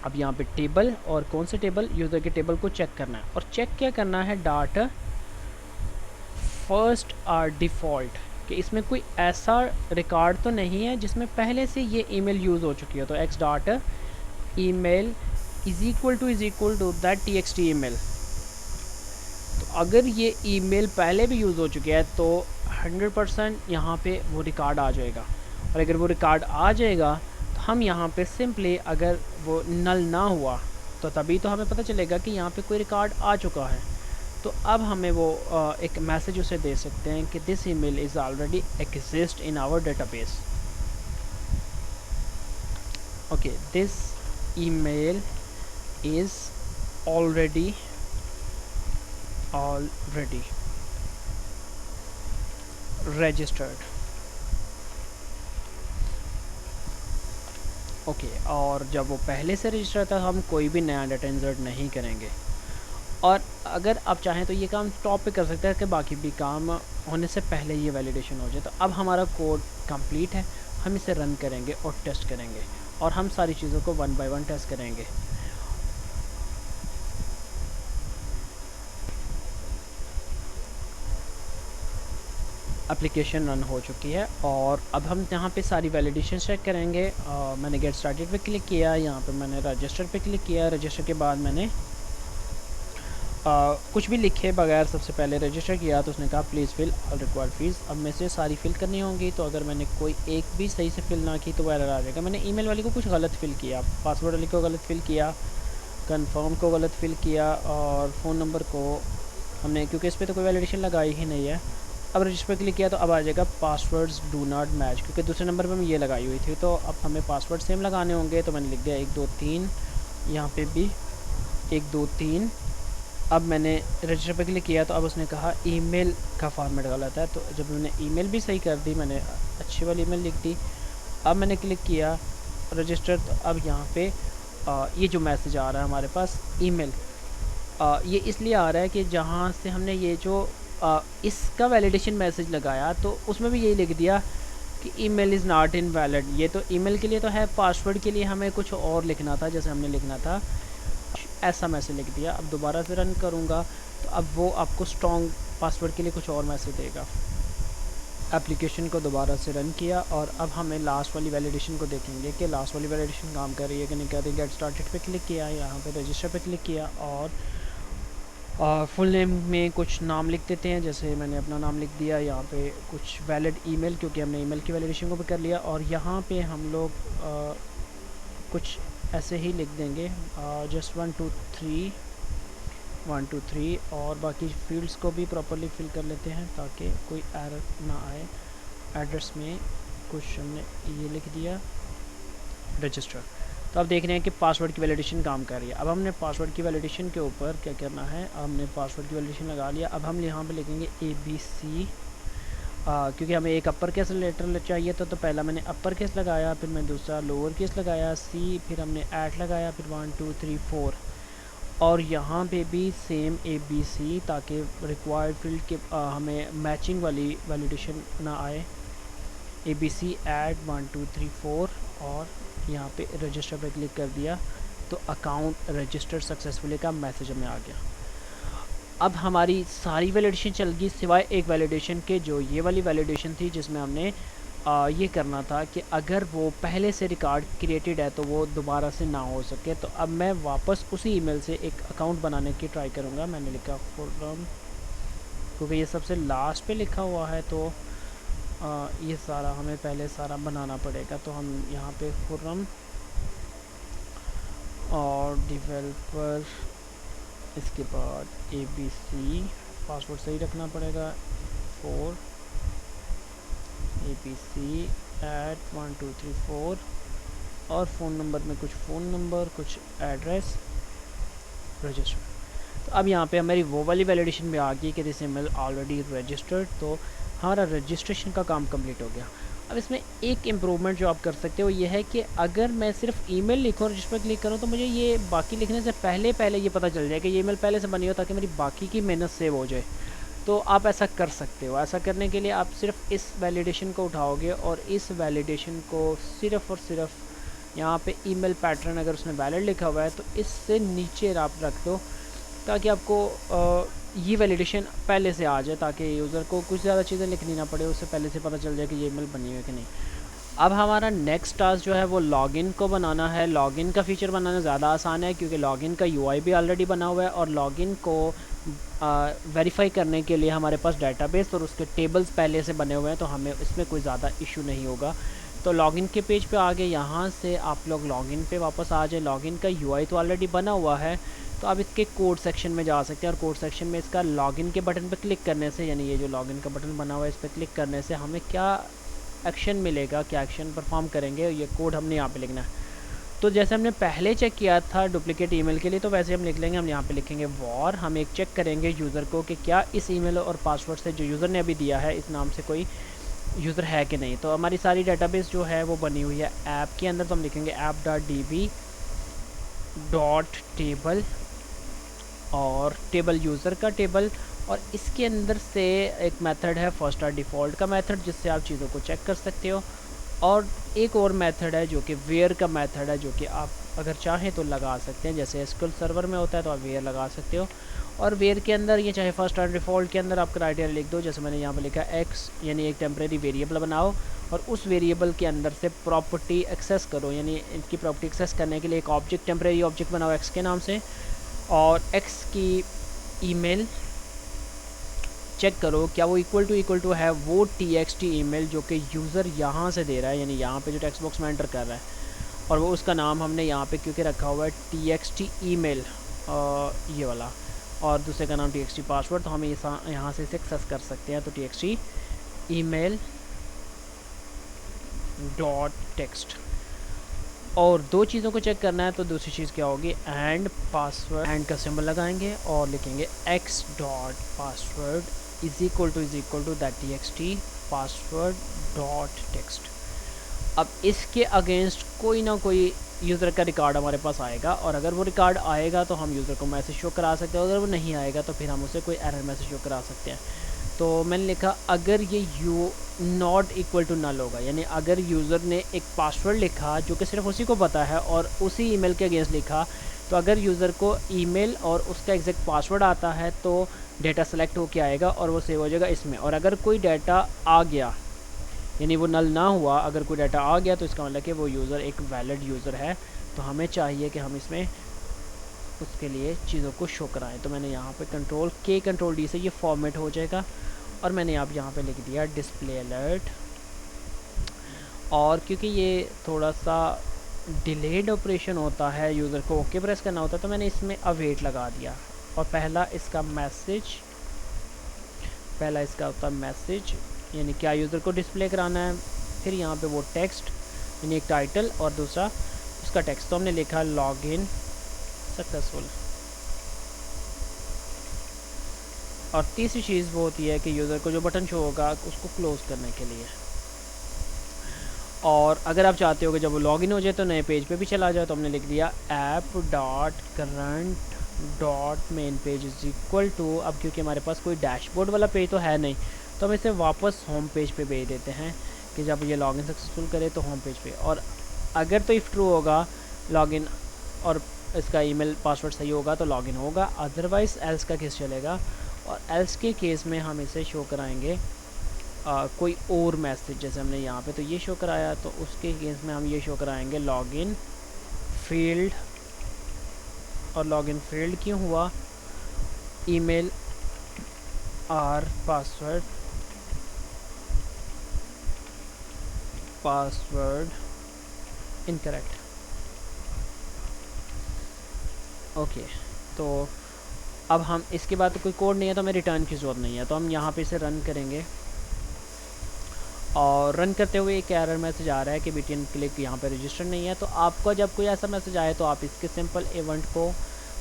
अब यहाँ पे टेबल, और कौन से टेबल, यूज़र के टेबल को चेक करना है। और चेक क्या करना है, डॉट फर्स्ट और डिफ़ॉल्ट, कि इसमें कोई ऐसा रिकॉर्ड तो नहीं है जिसमें पहले से ये ईमेल यूज़ हो चुकी हो। तो x dot email is equal to that txt email. तो अगर ये ईमेल पहले भी यूज़ हो चुकी है तो 100% यहाँ पे वो रिकॉर्ड आ जाएगा। और अगर वो रिकॉर्ड आ जाएगा तो हम यहाँ पे सिंपली, अगर वो नल ना हुआ तो तभी तो हमें पता चलेगा कि यहाँ पे कोई रिकॉर्ड आ चुका है। तो अब हमें वो एक मैसेज उसे दे सकते हैं कि this email is already exist in our database. Okay, this email is already registered। Okay, और जब वो पहले से रजिस्टर था हम कोई भी नया डाटा इंसर्ट नहीं करेंगे। और अगर आप चाहें तो ये काम टॉप पे कर सकते हैं कि बाकी भी काम होने से पहले ये वैलिडेशन हो जाए। तो अब हमारा कोड कंप्लीट है, हम इसे रन करेंगे और टेस्ट करेंगे और हम सारी चीज़ों को 1 बाय 1 टेस्ट करेंगे। एप्लीकेशन रन हो चुकी है और अब हम यहाँ पे सारी वैलिडेशन चेक करेंगे। मैंने गेट स्टार्टेड पे क्लिक किया, यहाँ पे मैंने रजिस्टर पे क्लिक किया। रजिस्टर के बाद मैंने कुछ भी लिखे बगैर सबसे पहले रजिस्टर किया, तो उसने कहा please fill all required fees. अब मैं से सारी फिल करनी होंगी, तो अगर मैंने कोई एक भी सही से फिल ना की तो वो एरर आ जाएगा। मैंने ईमेल वाली को कुछ गलत फिल किया, पासवर्ड वाली को गलत फिल किया, कंफर्म को गलत फिल किया और फ़ोन नंबर को हमने, क्योंकि इस पर तो कोई वैलिडेशन लगाई ही नहीं है। अब रजिस्टर पर क्लिक किया तो अब आ जाएगा पासवर्ड्स डू नॉट मैच, क्योंकि दूसरे नंबर पर मैं ये लगाई हुई थी। तो अब हमें पासवर्ड सेम लगाने होंगे, तो मैंने लिख दिया 1 2 3, यहाँ पे भी 1 2 3। अब मैंने रजिस्टर पर क्लिक किया तो अब उसने कहा ईमेल का फॉर्मेट गलत है। तो जब मैंने ईमेल भी सही कर दी, मैंने अच्छी वाली ईमेल लिख दी। अब मैंने क्लिक किया रजिस्टर, तो अब यहाँ पे ये जो मैसेज आ रहा है हमारे पास ईमेल, ये इसलिए आ रहा है कि जहाँ से हमने ये जो इसका वैलिडेशन मैसेज लगाया तो उसमें भी यही लिख दिया कि ईमेल इज़ नॉट इनवैलिड। ये तो ईमेल के लिए तो है, पासवर्ड के लिए हमें कुछ और लिखना था, जैसे हमने लिखना था ऐसा मैसेज लिख दिया। अब दोबारा से रन करूँगा तो अब वो आपको स्ट्रॉन्ग पासवर्ड के लिए कुछ और मैसेज देगा। एप्लीकेशन को दोबारा से रन किया और अब हमें लास्ट वाली वैलिडेशन को देखेंगे कि लास्ट वाली वैलिडेशन काम कर रही है कि नहीं कर रही। गेट स्टार्टेड पे क्लिक किया, यहाँ पे रजिस्टर पे क्लिक किया और फुल नेम में कुछ नाम लिख देते हैं, जैसे मैंने अपना नाम लिख दिया। यहाँ पे कुछ वैलिड ईमेल, क्योंकि हमने ईमेल की वैलिडेशन को भी कर लिया। और यहाँ पे हम लोग कुछ ऐसे ही लिख देंगे जस्ट 1 2 3 और बाकी फील्ड्स को भी प्रॉपर्ली फिल कर लेते हैं ताकि कोई एरर ना आए। एड्रेस में कुछ हमने ये लिख दिया रजिस्टर। तो अब देख रहे हैं कि पासवर्ड की वैलिडेशन काम कर रही है। अब हमने पासवर्ड की वैलिडेशन के ऊपर क्या करना है, हमने पासवर्ड की वैलिडेशन लगा लिया। अब हम यहाँ पे लिखेंगे ABC, क्योंकि हमें एक अपर केस लेटर चाहिए था, तो पहला मैंने अपर केस लगाया, फिर मैं दूसरा लोअर केस लगाया C, फिर हमने @ लगाया, फिर 1 2 3 4 और यहाँ पे भी सेम ABC, ताकि रिक्वायर्ड फील्ड के हमें मैचिंग वाली वैलिडेशन ना आए। ABC @ 1 2 3 4 और यहाँ पे रजिस्टर पे क्लिक कर दिया तो अकाउंट रजिस्टर सक्सेसफुली का मैसेज हमें आ गया। अब हमारी सारी वैलिडेशन चल गई सिवाय एक वैलिडेशन के, जो ये वाली वैलिडेशन थी जिसमें हमने ये करना था कि अगर वो पहले से रिकॉर्ड क्रिएटेड है तो वो दोबारा से ना हो सके। तो अब मैं वापस उसी ईमेल से एक अकाउंट बनाने की ट्राई करूँगा। मैंने लिखा खुर्रम, क्योंकि ये सबसे लास्ट पे लिखा हुआ है तो ये सारा हमें पहले सारा बनाना पड़ेगा। तो हम यहाँ पे खुर्रम और डेवलपर, इसके बाद ABC, पासवर्ड सही रखना पड़ेगा 4 ABC @ 1 2 3 4 और फ़ोन नंबर में कुछ फ़ोन नंबर, कुछ एड्रेस, रजिस्टर। तो अब यहाँ पे हमारी वो वाली वैलिडेशन भी आ गई कि दिस ईमेल ऑलरेडी रजिस्टर्ड। तो हमारा रजिस्ट्रेशन का काम कंप्लीट हो गया। अब इसमें एक इम्प्रूवमेंट जो आप कर सकते हो ये है कि अगर मैं सिर्फ ईमेल लिखूँ और रजिस्टर पर क्लिक करूँ तो मुझे ये बाकी लिखने से पहले ये पता चल जाए कि ये ईमेल पहले से बनी हो, ताकि मेरी बाकी की मेहनत सेव हो जाए। तो आप ऐसा कर सकते हो। ऐसा करने के लिए आप सिर्फ इस वैलिडेशन को उठाओगे और इस वैलिडेशन को सिर्फ और सिर्फ यहाँ पे ईमेल पैटर्न अगर उसमें वैलिड लिखा हुआ है तो इससे नीचे आप रख दो, ताकि आपको ये वैलिडेशन पहले से आ जाए, ताकि यूज़र को कुछ ज़्यादा चीज़ें लिखनी ना पड़े, उससे पहले से पता चल जाए कि ये ईमेल बनी हुई है कि नहीं। अब हमारा नेक्स्ट टास्क जो है वो लॉगिन को बनाना है। लॉगिन का फ़ीचर बनाना ज़्यादा आसान है, क्योंकि लॉगिन का यूआई भी ऑलरेडी बना हुआ है, और लॉगिन को वेरीफाई करने के लिए हमारे पास डेटाबेस और उसके टेबल्स पहले से बने हुए हैं, तो हमें इसमें कोई ज़्यादा इशू नहीं होगा। तो लॉगिन के पेज पे आगे यहाँ से आप लोग लॉगिन पे वापस आ जाए। लॉगिन का यूआई तो ऑलरेडी बना हुआ है, तो आप इसके कोड सेक्शन में जा सकते हैं, और कोड सेक्शन में इसका लॉगिन के बटन पर क्लिक करने से, यानी ये जो लॉगिन का बटन बना हुआ है इस पर क्लिक करने से हमें क्या एक्शन मिलेगा, क्या एक्शन परफॉर्म करेंगे, ये कोड हमने यहाँ पे लिखना है। तो जैसे हमने पहले चेक किया था डुप्लीकेट ईमेल के लिए, तो वैसे हम लिख लेंगे। हम यहाँ पे लिखेंगे वॉर। हम एक चेक करेंगे यूज़र को कि क्या इस ईमेल और पासवर्ड से जो यूज़र ने अभी दिया है इस नाम से कोई यूज़र है कि नहीं। तो हमारी सारी डेटाबेस जो है वो बनी हुई है ऐप के अंदर, तो हम लिखेंगे app.db.table और टेबल यूज़र का टेबल, और इसके अंदर से एक मेथड है फर्स्ट आर डिफ़ॉल्ट का मेथड, जिससे आप चीज़ों को चेक कर सकते हो। और एक और मेथड है जो कि वेयर का मेथड है, जो कि आप अगर चाहें तो लगा सकते हैं, जैसे एसक्यूएल सर्वर में होता है तो आप वेयर लगा सकते हो। और वेयर के अंदर ये चाहे फर्स्ट आर डिफ़ॉल्ट के अंदर आप क्राइटेरिया लिख दो, जैसे मैंने यहाँ पे लिखा एक्स, यानी एक टेम्प्रेरी वेरिएबल बनाओ, और उस वेरिएबल के अंदर से प्रॉपर्टी एक्सेस करो, यानी इसकी प्रॉपर्टी एक्सेस करने के लिए एक ऑब्जेक्ट, टेम्प्रेरी ऑब्जेक्ट बनाओ एक्स के नाम से, और एक्स की ईमेल चेक करो क्या वो इक्वल टू है वो txt ईमेल जो कि यूज़र यहाँ से दे रहा है, यानी यहाँ पे जो टेक्स्ट बॉक्स में एंटर कर रहा है, और वो उसका नाम हमने यहाँ पे क्योंकि रखा हुआ है txt ईमेल ये वाला, और दूसरे का नाम txt पासवर्ड, तो हम यहाँ से इसे एक्सेस कर सकते हैं। तो txt email डॉट टेक्स्ट, और दो चीज़ों को चेक करना है, तो दूसरी चीज़ क्या होगी, एंड पासवर्ड, एंड का सिंबल लगाएंगे और लिखेंगे x dot password is equal to that txt password dot text. अब इसके अगेंस्ट कोई ना कोई यूज़र का रिकॉर्ड हमारे पास आएगा, और अगर वो रिकॉर्ड आएगा तो हम यूज़र को मैसेज शो करा सकते हैं, अगर वो नहीं आएगा तो फिर हम उसे कोई एरर मैसेज शो करा सकते हैं। तो मैंने लिखा अगर ये you not equal to null होगा, यानी अगर यूज़र ने एक पासवर्ड लिखा जो कि सिर्फ उसी को पता है और उसी ईमेल के अगेंस्ट लिखा, तो अगर यूज़र को ईमेल और उसका एग्जैक्ट पासवर्ड आता है तो डेटा सेलेक्ट होके आएगा और वो सेव हो जाएगा इसमें। और अगर कोई डाटा आ गया, यानी वो नल ना हुआ, अगर कोई डाटा आ गया, तो इसका मतलब कि वो यूज़र एक वैलिड यूज़र है, तो हमें चाहिए कि हम इसमें उसके लिए चीज़ों को शो कराएं। तो मैंने यहाँ पे कंट्रोल के कंट्रोल डी से ये फॉर्मेट हो जाएगा, और मैंने यहाँ पे लिख दिया डिस्प्ले अलर्ट। और क्योंकि ये थोड़ा सा डिलेड ऑपरेशन होता है, यूज़र को ओके प्रेस करना होता है, तो मैंने इसमें अवेट लगा दिया। और पहला इसका होता मैसेज, यानी क्या यूज़र को डिस्प्ले कराना है, फिर यहाँ पे वो टेक्स्ट यानी एक टाइटल, और दूसरा उसका टेक्स्ट, तो हमने लिखा लॉगिन सक्सेसफुल। और तीसरी चीज़ वो होती है कि यूज़र को जो बटन शो होगा उसको क्लोज़ करने के लिए। और अगर आप चाहते हो कि जब वो लॉगिन हो जाए तो नए पेज पे भी चला जाए, तो हमने लिख दिया app.current.main-page इज़ इक्वल टू, अब क्योंकि हमारे पास कोई डैशबोर्ड वाला पेज तो है नहीं, तो हम इसे वापस होम पेज पे भेज देते हैं कि जब ये लॉगिन सक्सेसफुल करे तो होम पेज पे। और अगर तो इफ़ ट्रू होगा लॉगिन और इसका ईमेल पासवर्ड सही होगा तो लॉगिन होगा, अदरवाइज़ एल्स का केस चलेगा। और एल्स के केस में हम इसे शो कराएंगे कोई और मैसेज, जैसे हमने यहाँ पे तो ये शो कराया, तो उसके केस में हम ये शो कराएंगे लॉगिन फील्ड। और लॉगिन फील्ड क्यों हुआ, ईमेल और पासवर्ड इनकरेक्ट। ओके, तो अब हम इसके बाद तो कोई कोड नहीं है, तो हमें रिटर्न की ज़रूरत नहीं है, तो हम यहाँ पे इसे रन करेंगे। और रन करते हुए एक एरर मैसेज आ रहा है कि BTN क्लिक यहाँ पे रजिस्टर नहीं है। तो आपको जब कोई ऐसा मैसेज आए तो आप इसके सिंपल इवेंट को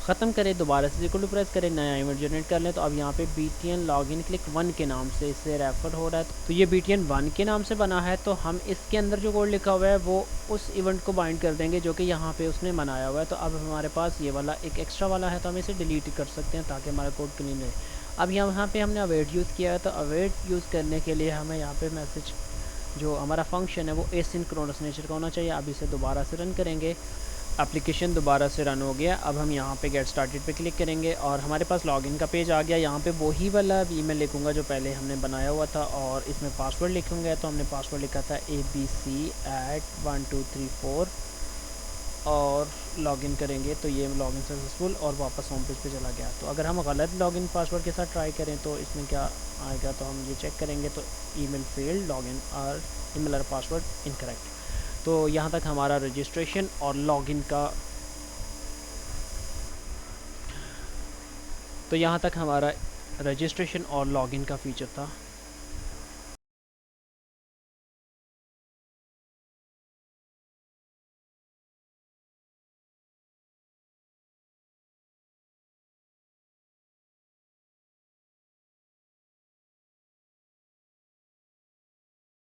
ख़त्म करें, दोबारा से इक्वल टू प्रेस करें, नया इवेंट जनरेट कर लें। तो अब यहाँ पे BTN लॉगिन क्लिक 1 के नाम से इससे रेफ़र हो रहा है, तो ये BTN 1 के नाम से बना है। तो हम इसके अंदर जो कोड लिखा हुआ है वो उस इवेंट को बाइंड कर देंगे जो कि यहाँ पे उसने बनाया हुआ है। तो अब हमारे पास ये वाला एक एक्स्ट्रा वाला है, तो हम इसे डिलीट कर सकते हैं ताकि हमारा कोड क्लीन रहे। अब यहाँ पे हमने अवेट यूज़ किया है, तो अवेट यूज़ करने के लिए हमें यहाँ पे मैसेज जो हमारा फंक्शन है वो एसिंक्रोनस नेचर का होना चाहिए। अब इसे दोबारा से रन करेंगे, एप्लीकेशन दोबारा से रन हो गया। अब हम यहाँ पे गेट स्टार्टेड पे क्लिक करेंगे और हमारे पास लॉगिन का पेज आ गया। यहाँ पे वही वाला ईमेल लिखूँगा जो पहले हमने बनाया हुआ था और इसमें पासवर्ड लिखूँगा। तो हमने पासवर्ड लिखा था abc@1234 और लॉगिन करेंगे तो ये लॉगिन सक्सेसफुल और वापस होम पेज पे चला गया। तो अगर हम गलत लॉगिन पासवर्ड के साथ ट्राई करें तो इसमें क्या आएगा, तो हम ये चेक करेंगे तो ईमेल फेल्ड, लॉगिन और ईमेल और पासवर्ड इनकरेक्ट। तो यहाँ तक हमारा रजिस्ट्रेशन और लॉगिन का फीचर था।